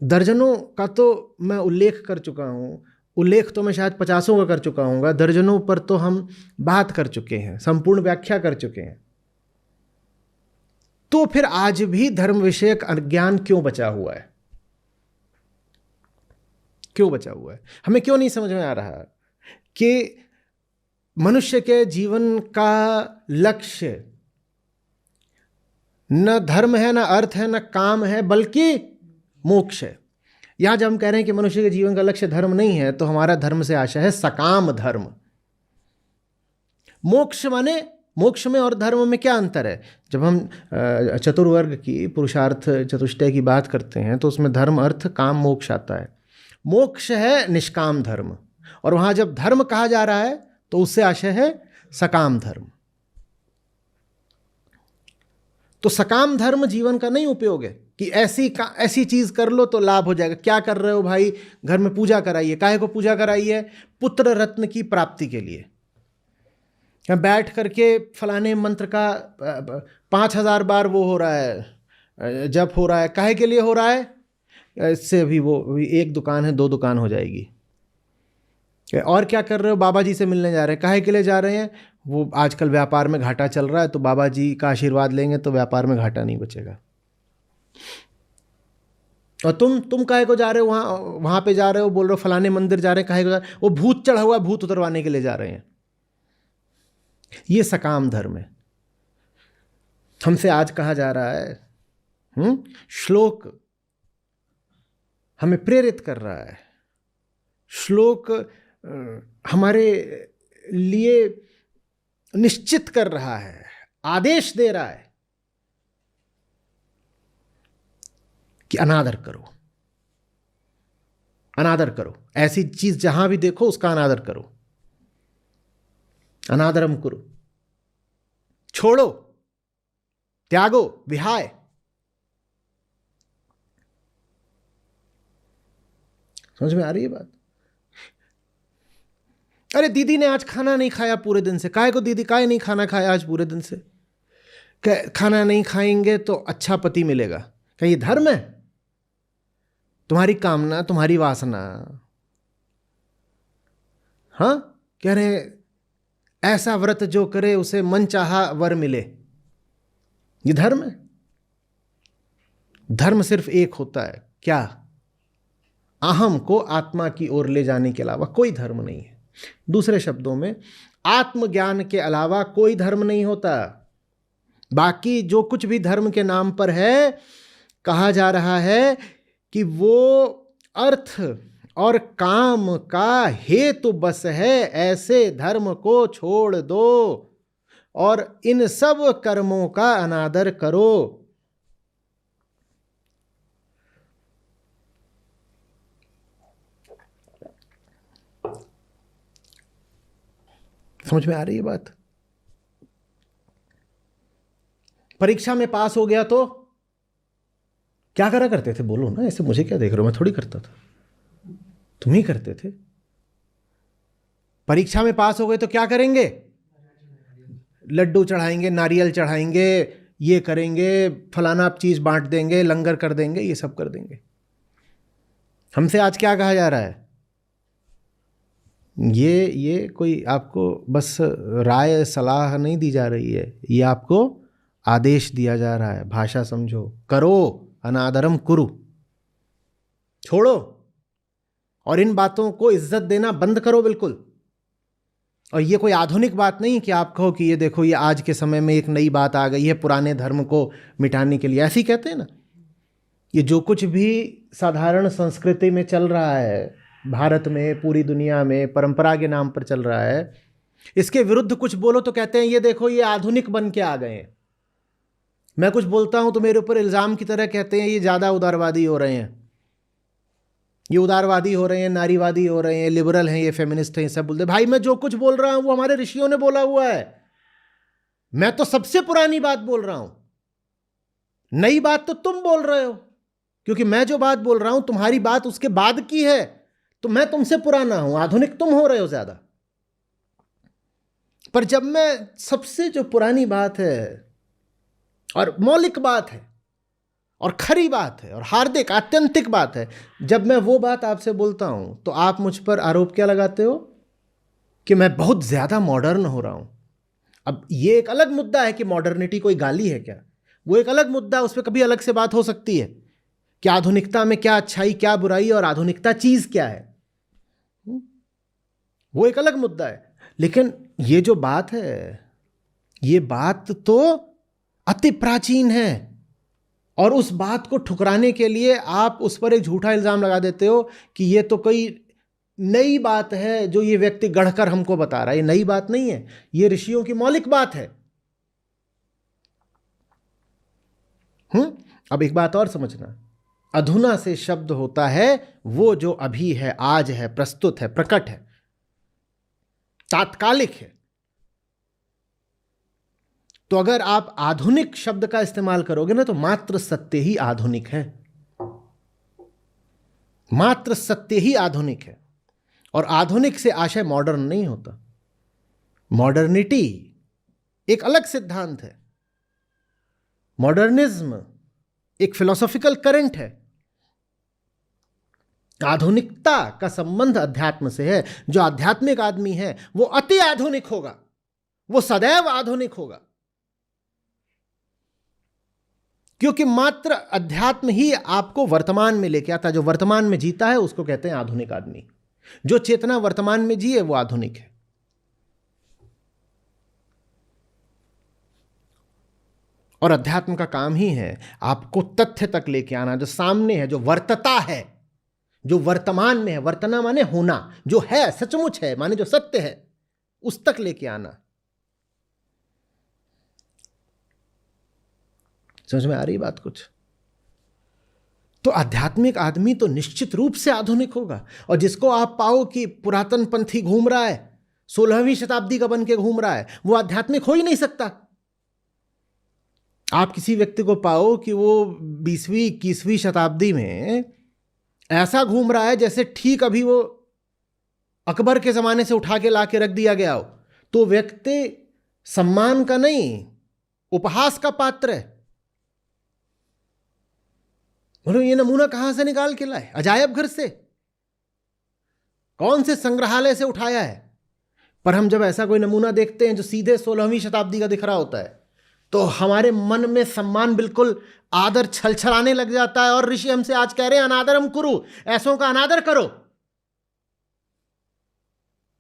[SPEAKER 1] दर्जनों का तो मैं उल्लेख कर चुका हूँ, उल्लेख तो मैं शायद 50 का कर चुका हूँगा, दर्जनों पर तो हम बात कर चुके हैं, संपूर्ण व्याख्या कर चुके हैं। तो फिर आज भी धर्म विषयक अज्ञान क्यों बचा हुआ है? क्यों बचा हुआ है? हमें क्यों नहीं समझ में आ रहा कि मनुष्य के जीवन का लक्ष्य न धर्म है, न अर्थ है, न काम है, बल्कि मोक्ष है। यहां जब हम कह रहे हैं कि मनुष्य के जीवन का लक्ष्य धर्म नहीं है, तो हमारा धर्म से आशय है सकाम धर्म। मोक्ष माने, मोक्ष में और धर्म में क्या अंतर है? जब हम चतुर्वर्ग की पुरुषार्थ चतुष्टय की बात करते हैं तो उसमें धर्म, अर्थ, काम, मोक्ष आता है। मोक्ष है निष्काम धर्म, और वहां जब धर्म कहा जा रहा है तो उससे आशय है सकाम धर्म। तो सकाम धर्म जीवन का नहीं उपयोग है कि ऐसी चीज कर लो तो लाभ हो जाएगा। क्या कर रहे हो भाई? घर में पूजा कराइए। काहे को पूजा कराइए? पुत्र रत्न की प्राप्ति के लिए। बैठ करके फलाने मंत्र का 5000 बार वो हो रहा है, जप हो रहा है। काहे के लिए हो रहा है? इससे अभी वो एक दुकान है, 2 दुकान हो जाएगी। और क्या कर रहे हो? बाबा जी से मिलने जा रहे हैं। काहे के लिए जा रहे हैं? वो आजकल व्यापार में घाटा चल रहा है, तो बाबा जी का आशीर्वाद लेंगे तो व्यापार में घाटा नहीं बचेगा। और तुम काहे को जा रहे हो? वहां पे जा रहे हो, बोल रहे हो फलाने मंदिर जा रहे हैं। काहे को जा रहे हो? वो भूत चढ़ा हुआ, भूत उतरवाने के लिए जा रहे हैं। ये सकाम धर्म है। हमसे आज कहा जा रहा है, श्लोक हमें प्रेरित कर रहा है, श्लोक हमारे लिए निश्चित कर रहा है, आदेश दे रहा है कि अनादर करो, अनादर करो। ऐसी चीज जहां भी देखो उसका अनादर करो। अनादरम कुरु। छोड़ो, त्यागो, विहाय। समझ में आ रही है बात? अरे दीदी ने आज खाना नहीं खाया पूरे दिन से। काहे को दीदी, काहे नहीं खाना खाया आज पूरे दिन से? खाना नहीं खाएंगे तो अच्छा पति मिलेगा। क्या ये धर्म है? तुम्हारी कामना, तुम्हारी वासना। हाँ, कह रहे ऐसा व्रत जो करे उसे मन चाहा वर मिले। ये धर्म है? धर्म सिर्फ एक होता है, क्या? अहम को आत्मा की ओर ले जाने के अलावा कोई धर्म नहीं है। दूसरे शब्दों में, आत्मज्ञान के अलावा कोई धर्म नहीं होता। बाकी जो कुछ भी धर्म के नाम पर है, कहा जा रहा है कि वो अर्थ और काम का हेतु बस है। ऐसे धर्म को छोड़ दो और इन सब कर्मों का अनादर करो। समझ में आ रही है बात? परीक्षा में पास हो गया तो क्या करा करते थे? बोलो ना, ऐसे मुझे क्या देख रहे हो? मैं थोड़ी करता था, तुम ही करते थे। परीक्षा में पास हो गए तो क्या करेंगे? लड्डू चढ़ाएंगे, नारियल चढ़ाएंगे, ये करेंगे, फलाना चीज बांट देंगे, लंगर कर देंगे, ये सब कर देंगे। हमसे आज क्या कहा जा रहा है? ये कोई आपको बस राय सलाह नहीं दी जा रही है, ये आपको आदेश दिया जा रहा है। भाषा समझो। करो, अनादरम कुरु। छोड़ो और इन बातों को इज्जत देना बंद करो बिल्कुल। और ये कोई आधुनिक बात नहीं कि आप कहो कि ये देखो, ये आज के समय में एक नई बात आ गई है पुराने धर्म को मिटाने के लिए। ऐसे ही कहते हैं ना। ये जो कुछ भी साधारण संस्कृति में चल रहा है, भारत में, पूरी दुनिया में परंपरा के नाम पर चल रहा है, इसके विरुद्ध कुछ बोलो तो कहते हैं ये देखो, ये आधुनिक बन के आ गए हैं। मैं कुछ बोलता हूं तो मेरे ऊपर इल्जाम की तरह कहते हैं ये ज्यादा उदारवादी हो रहे हैं, ये उदारवादी हो रहे हैं, नारीवादी हो रहे हैं, लिबरल हैं, ये फेमिनिस्ट हैं, ये सब बोलते हैं। भाई मैं जो कुछ बोल रहा हूं वो हमारे ऋषियों ने बोला हुआ है। मैं तो सबसे पुरानी बात बोल रहा हूं। नई बात तो तुम बोल रहे हो, क्योंकि मैं जो बात बोल रहा हूं तुम्हारी बात उसके बाद की है, तो मैं तुमसे पुराना हूं, आधुनिक तुम हो रहे हो ज्यादा। पर जब मैं सबसे जो पुरानी बात है और मौलिक बात है और खरी बात है और हार्दिक आत्यंतिक बात है, जब मैं वो बात आपसे बोलता हूं तो आप मुझ पर आरोप क्या लगाते हो? कि मैं बहुत ज्यादा मॉडर्न हो रहा हूं। अब ये एक अलग मुद्दा है कि मॉडर्निटी कोई गाली है क्या, वो एक अलग मुद्दा, उस पर कभी अलग से बात हो सकती है कि आधुनिकता में क्या अच्छाई क्या बुराई और आधुनिकता चीज क्या है, वो एक अलग मुद्दा है। लेकिन ये जो बात है, ये बात तो अति प्राचीन है और उस बात को ठुकराने के लिए आप उस पर एक झूठा इल्जाम लगा देते हो कि ये तो कोई नई बात है जो ये व्यक्ति गढ़कर हमको बता रहा है। ये नई बात नहीं है, ये ऋषियों की मौलिक बात है। अब एक बात और समझना, अधुना से शब्द होता है वो जो अभी है, आज है, प्रस्तुत है, प्रकट है, तात्कालिक है। तो अगर आप आधुनिक शब्द का इस्तेमाल करोगे ना, तो मात्र सत्य ही आधुनिक है, मात्र सत्य ही आधुनिक है। और आधुनिक से आशय मॉडर्न नहीं होता। मॉडर्निटी एक अलग सिद्धांत है। मॉडर्निज्म एक फिलोसॉफिकल करंट है। आधुनिकता का संबंध अध्यात्म से है। जो आध्यात्मिक आदमी है वो अति आधुनिक होगा, वो सदैव आधुनिक होगा, क्योंकि मात्र अध्यात्म ही आपको वर्तमान में लेके आता है। जो वर्तमान में जीता है उसको कहते हैं आधुनिक आदमी। जो चेतना वर्तमान में जिए वो आधुनिक है। और अध्यात्म का काम ही है आपको तथ्य तक लेके आना, जो सामने है, जो वर्तता है, जो वर्तमान में है। वर्तना माने होना, जो है, सचमुच है, माने जो सत्य है, उस तक लेके आना। समझ में आ रही बात कुछ? तो आध्यात्मिक आदमी तो निश्चित रूप से आधुनिक होगा। और जिसको आप पाओ कि पुरातन पंथी घूम रहा है, 16वीं शताब्दी का बन के घूम रहा है, वो आध्यात्मिक हो ही नहीं सकता। आप किसी व्यक्ति को पाओ कि वो 20वीं 21वीं शताब्दी में ऐसा घूम रहा है जैसे ठीक अभी वो अकबर के जमाने से उठा के ला के रख दिया गया हो, तो व्यक्ति सम्मान का नहीं, उपहास का पात्र है। बोलो ये नमूना कहां से निकाल के लाए? अजायब घर से, कौन से संग्रहालय से उठाया है? पर हम जब ऐसा कोई नमूना देखते हैं जो सीधे 16वीं शताब्दी का दिख रहा होता है, तो हमारे मन में सम्मान, बिल्कुल आदर छलछलाने लग जाता है। और ऋषि हमसे आज कह रहे हैं अनादरम कुरु, ऐसों का अनादर करो।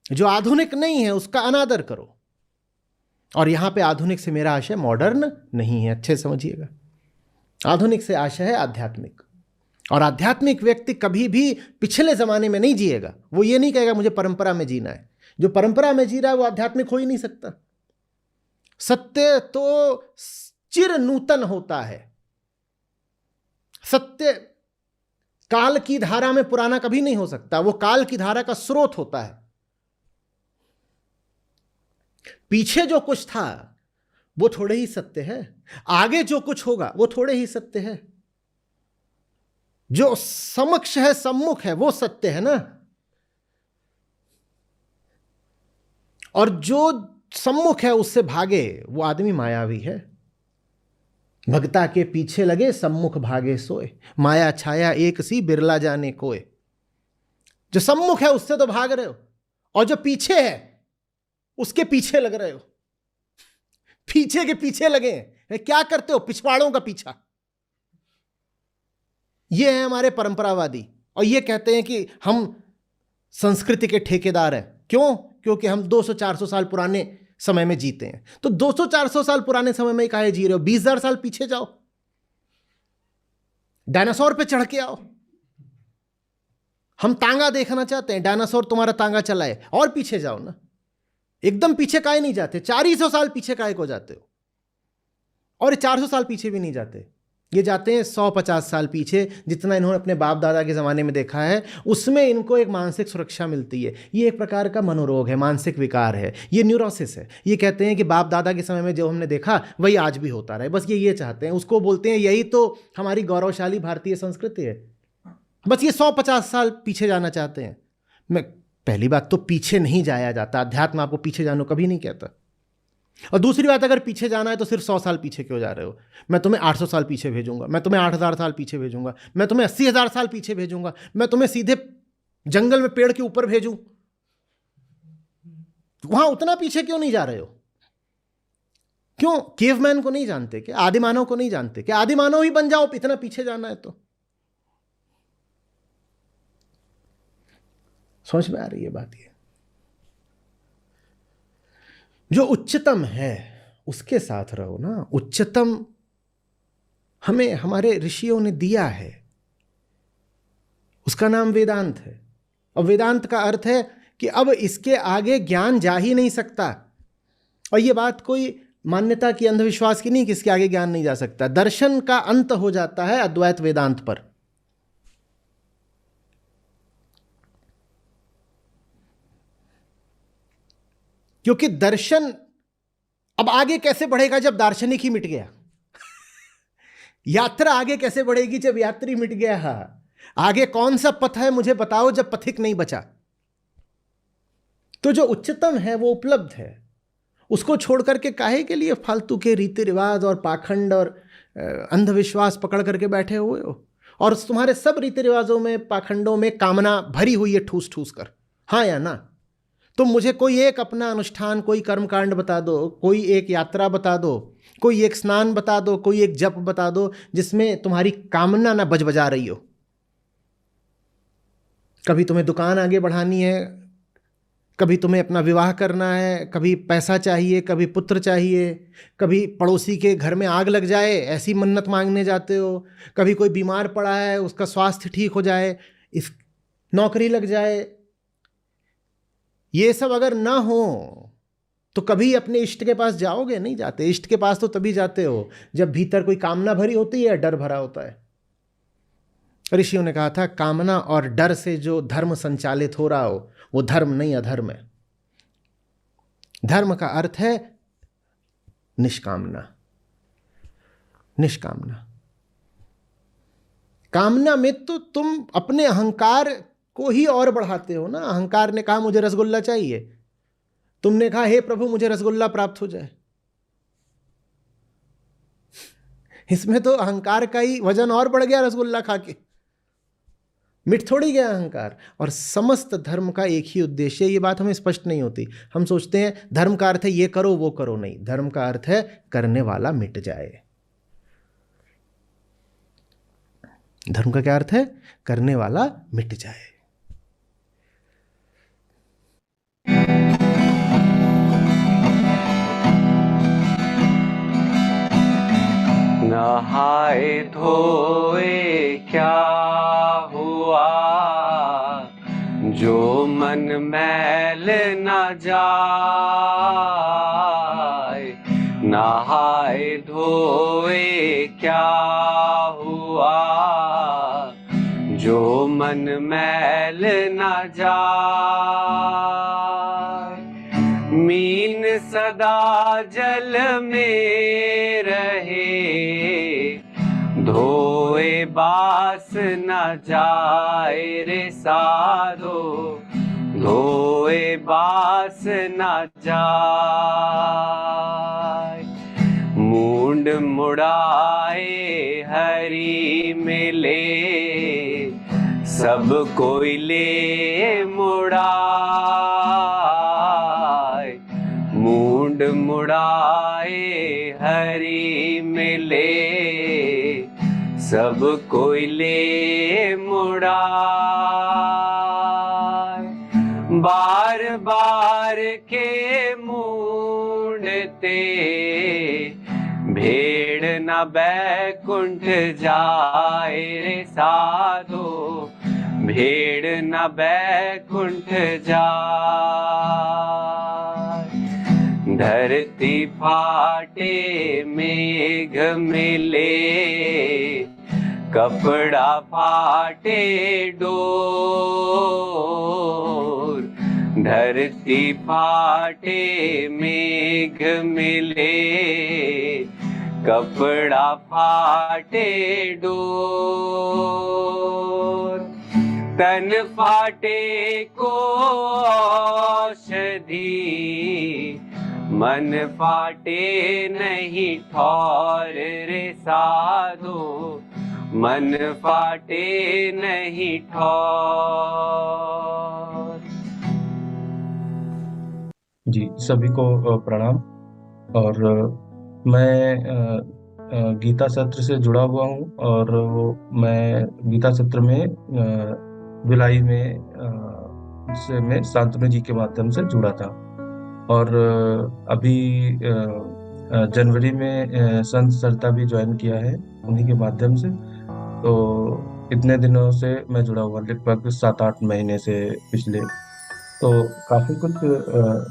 [SPEAKER 1] जो आधुनिक नहीं है उसका अनादर करो। और यहां पे आधुनिक से मेरा आशय मॉडर्न नहीं है, अच्छे समझिएगा। आधुनिक से आशय है आध्यात्मिक। और आध्यात्मिक व्यक्ति कभी भी पिछले जमाने में नहीं जिएगा। वो ये नहीं कहेगा मुझे परंपरा में जीना है। जो परंपरा में जी रहा है वो आध्यात्मिक हो ही नहीं सकता। सत्य तो चिर नूतन होता है। सत्य काल की धारा में पुराना कभी नहीं हो सकता, वो काल की धारा का स्रोत होता है। पीछे जो कुछ था वो थोड़े ही सत्य है, आगे जो कुछ होगा वो थोड़े ही सत्य है। जो समक्ष है, सम्मुख है, वो सत्य है ना। और जो सम्मुख है उससे भागे वो आदमी मायावी है। भगता के पीछे लगे सम्मुख भागे सोए, माया छाया एक सी बिरला जाने कोय। जो सम्मुख है उससे तो भाग रहे हो, और जो पीछे है उसके पीछे लग रहे हो। पीछे के पीछे लगे हैं, क्या करते हो? पिछवाड़ों का पीछा। ये है हमारे परंपरावादी, और ये कहते हैं कि हम संस्कृति के ठेकेदार हैं। क्यों? क्योंकि हम 200-400 साल पुराने समय में जीते हैं। तो 200-400 साल पुराने समय में काहे जी रहे हो? 20,000 साल पीछे जाओ, डायनासोर पे चढ़ के आओ। हम तांगा देखना चाहते हैं, डायनासोर तुम्हारा तांगा चलाए, और पीछे जाओ ना। एकदम पीछे काहे नहीं जाते? 400 साल पीछे काहे को जाते हो? और 400 साल पीछे भी नहीं जाते, ये जाते हैं 150 साल पीछे। जितना इन्होंने अपने बाप दादा के ज़माने में देखा है उसमें इनको एक मानसिक सुरक्षा मिलती है। ये एक प्रकार का मनोरोग है, मानसिक विकार है, ये न्यूरोसिस है। ये कहते हैं कि बाप दादा के समय में जो हमने देखा वही आज भी होता रहे, बस ये चाहते हैं। उसको बोलते हैं यही तो हमारी गौरवशाली भारतीय संस्कृति है। बस ये 150 साल पीछे जाना चाहते हैं। मैं पहली बात तो पीछे नहीं जाया जाता, अध्यात्म आपको पीछे जानो कभी नहीं कहता। और दूसरी बात, अगर पीछे जाना है तो सिर्फ 100 साल पीछे क्यों जा रहे हो? मैं तुम्हें 800 साल पीछे भेजूंगा, मैं तुम्हें 8,000 साल पीछे भेजूंगा, मैं तुम्हें 80,000 साल पीछे भेजूंगा, मैं तुम्हें सीधे जंगल में पेड़ के ऊपर भेजूं। वहां उतना पीछे क्यों नहीं जा रहे हो? क्यों? केवमैन को नहीं जानते क्या? आदिमानव को नहीं जानते क्या? आदिमानव ही बन जाओ, इतना पीछे जाना है तो। समझ में आ रही है बात? ये जो उच्चतम है उसके साथ रहो ना। उच्चतम हमें हमारे ऋषियों ने दिया है, उसका नाम वेदांत है। और वेदांत का अर्थ है कि अब इसके आगे ज्ञान जा ही नहीं सकता। और ये बात कोई मान्यता की, अंधविश्वास की नहीं कि इसके आगे ज्ञान नहीं जा सकता। दर्शन का अंत हो जाता है अद्वैत वेदांत पर। क्योंकि दर्शन अब आगे कैसे बढ़ेगा जब दार्शनिक ही मिट गया? यात्रा आगे कैसे बढ़ेगी जब यात्री मिट गया? आगे कौन सा पथ है मुझे बताओ जब पथिक नहीं बचा? तो जो उच्चतम है वो उपलब्ध है, उसको छोड़ करके काहे के लिए फालतू के रीति रिवाज और पाखंड और अंधविश्वास पकड़ करके बैठे हुए हो? और तुम्हारे सब रीति रिवाजों में, पाखंडों में कामना भरी हुई है ठूस ठूस कर, हाँ या ना? तो मुझे कोई एक अपना अनुष्ठान, कोई कर्मकांड बता दो, कोई एक यात्रा बता दो, कोई एक स्नान बता दो, कोई एक जप बता दो जिसमें तुम्हारी कामना ना बजा रही हो। कभी तुम्हें दुकान आगे बढ़ानी है, कभी तुम्हें अपना विवाह करना है, कभी पैसा चाहिए, कभी पुत्र चाहिए, कभी पड़ोसी के घर में आग लग जाए ऐसी मन्नत मांगने जाते हो, कभी कोई बीमार पड़ा है उसका स्वास्थ्य ठीक हो जाए, इस नौकरी लग जाए। ये सब अगर ना हो तो कभी अपने इष्ट के पास जाओगे? नहीं जाते। इष्ट के पास तो तभी जाते हो जब भीतर कोई कामना भरी होती है, डर भरा होता है। ऋषियों ने कहा था कामना और डर से जो धर्म संचालित हो रहा हो वो धर्म नहीं, अधर्म है। धर्म का अर्थ है निष्कामना। निष्कामना। कामना में तो तुम अपने अहंकार को ही और बढ़ाते हो ना। अहंकार ने कहा मुझे रसगुल्ला चाहिए, तुमने कहा हे प्रभु मुझे रसगुल्ला प्राप्त हो जाए। इसमें तो अहंकार का ही वजन और बढ़ गया रसगुल्ला खा के, मिट थोड़ी गया अहंकार। और समस्त धर्म का एक ही उद्देश्य, ये बात हमें स्पष्ट नहीं होती। हम सोचते हैं धर्म का अर्थ है ये करो वो करो, नहीं, धर्म का अर्थ है करने वाला मिट जाए। धर्म का क्या अर्थ है? करने वाला मिट जाए।
[SPEAKER 3] नहाए धोए क्या हुआ, जो मन मैल न जाए। नहाए धोए क्या हुआ, जो मन मैल न जाए। मीन सदा जल में रहे, धोए बास न जाए रे साधो, धोए बास न जाए। मूंड मुड़ाए हरि मिले, सब कोई ले मुड़ाए। मूंड मुड़ाए हरि मिले, सब कोई ले मुड़ाए। बार बार के मूंडते, भेड़ न बैकुंठ जाए रे साधो, भेड़ न बैकुंठ जाए। धरती फाटे मेघ मिले, कपड़ा फाटे डोर। धरती फाटे मेघ मिले, कपड़ा फाटे डोर। तन फाटे को औषधि, मन फाटे नहीं ठौर रे साधो, मन फाटे नहीं ठौर।
[SPEAKER 4] जी सभी को प्रणाम। और मैं गीता सत्र से जुड़ा हुआ हूँ, और मैं गीता सत्र में जुलाई में मैं शांतनु जी के माध्यम से जुड़ा था। और अभी जनवरी में संत सरता भी ज्वाइन किया है उन्हीं के माध्यम से। तो इतने दिनों से मैं जुड़ा हुआ, लगभग 7-8 महीने से पिछले। तो काफ़ी कुछ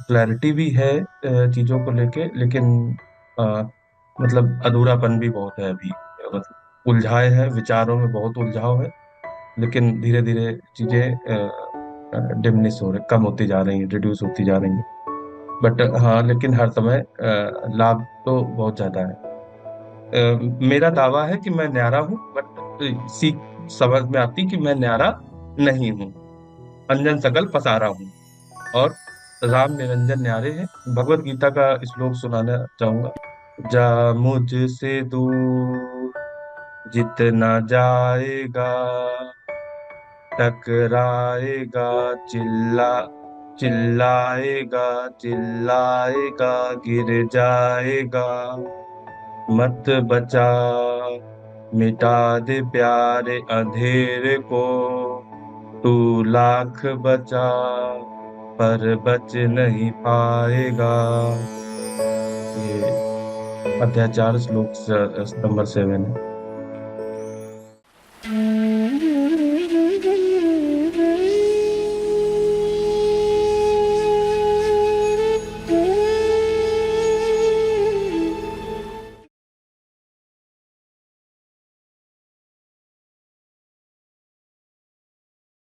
[SPEAKER 4] क्लैरिटी भी है चीज़ों को लेके, लेकिन मतलब अधूरापन भी बहुत है अभी। मतलब उलझाए है, विचारों में बहुत उलझाव है, लेकिन धीरे धीरे चीज़ें डिमनिश हो रही, कम होती जा रही हैं, रिड्यूस होती जा रही हैं। बट हाँ, लेकिन हर समय लाभ तो बहुत ज़्यादा है। मेरा दावा है कि मैं न्यारा हूँ, बट सीख समझ में आती कि मैं न्यारा नहीं हूँ, अंजन सकल पसारा हूँ, और राम निरंजन न्यारे हैं। भगवत गीता का श्लोक सुनाना चाहूंगा। जा मुझसे दूर जितना जाएगा, टकराएगा, चिल्लाएगा चिल्लाएगा, गिर जाएगा, मत बचा, मिटा दे प्यारे अंधेरे को, तू लाख बचा पर बच नहीं पाएगा। ये अध्याय 4 श्लोक नंबर 7 है।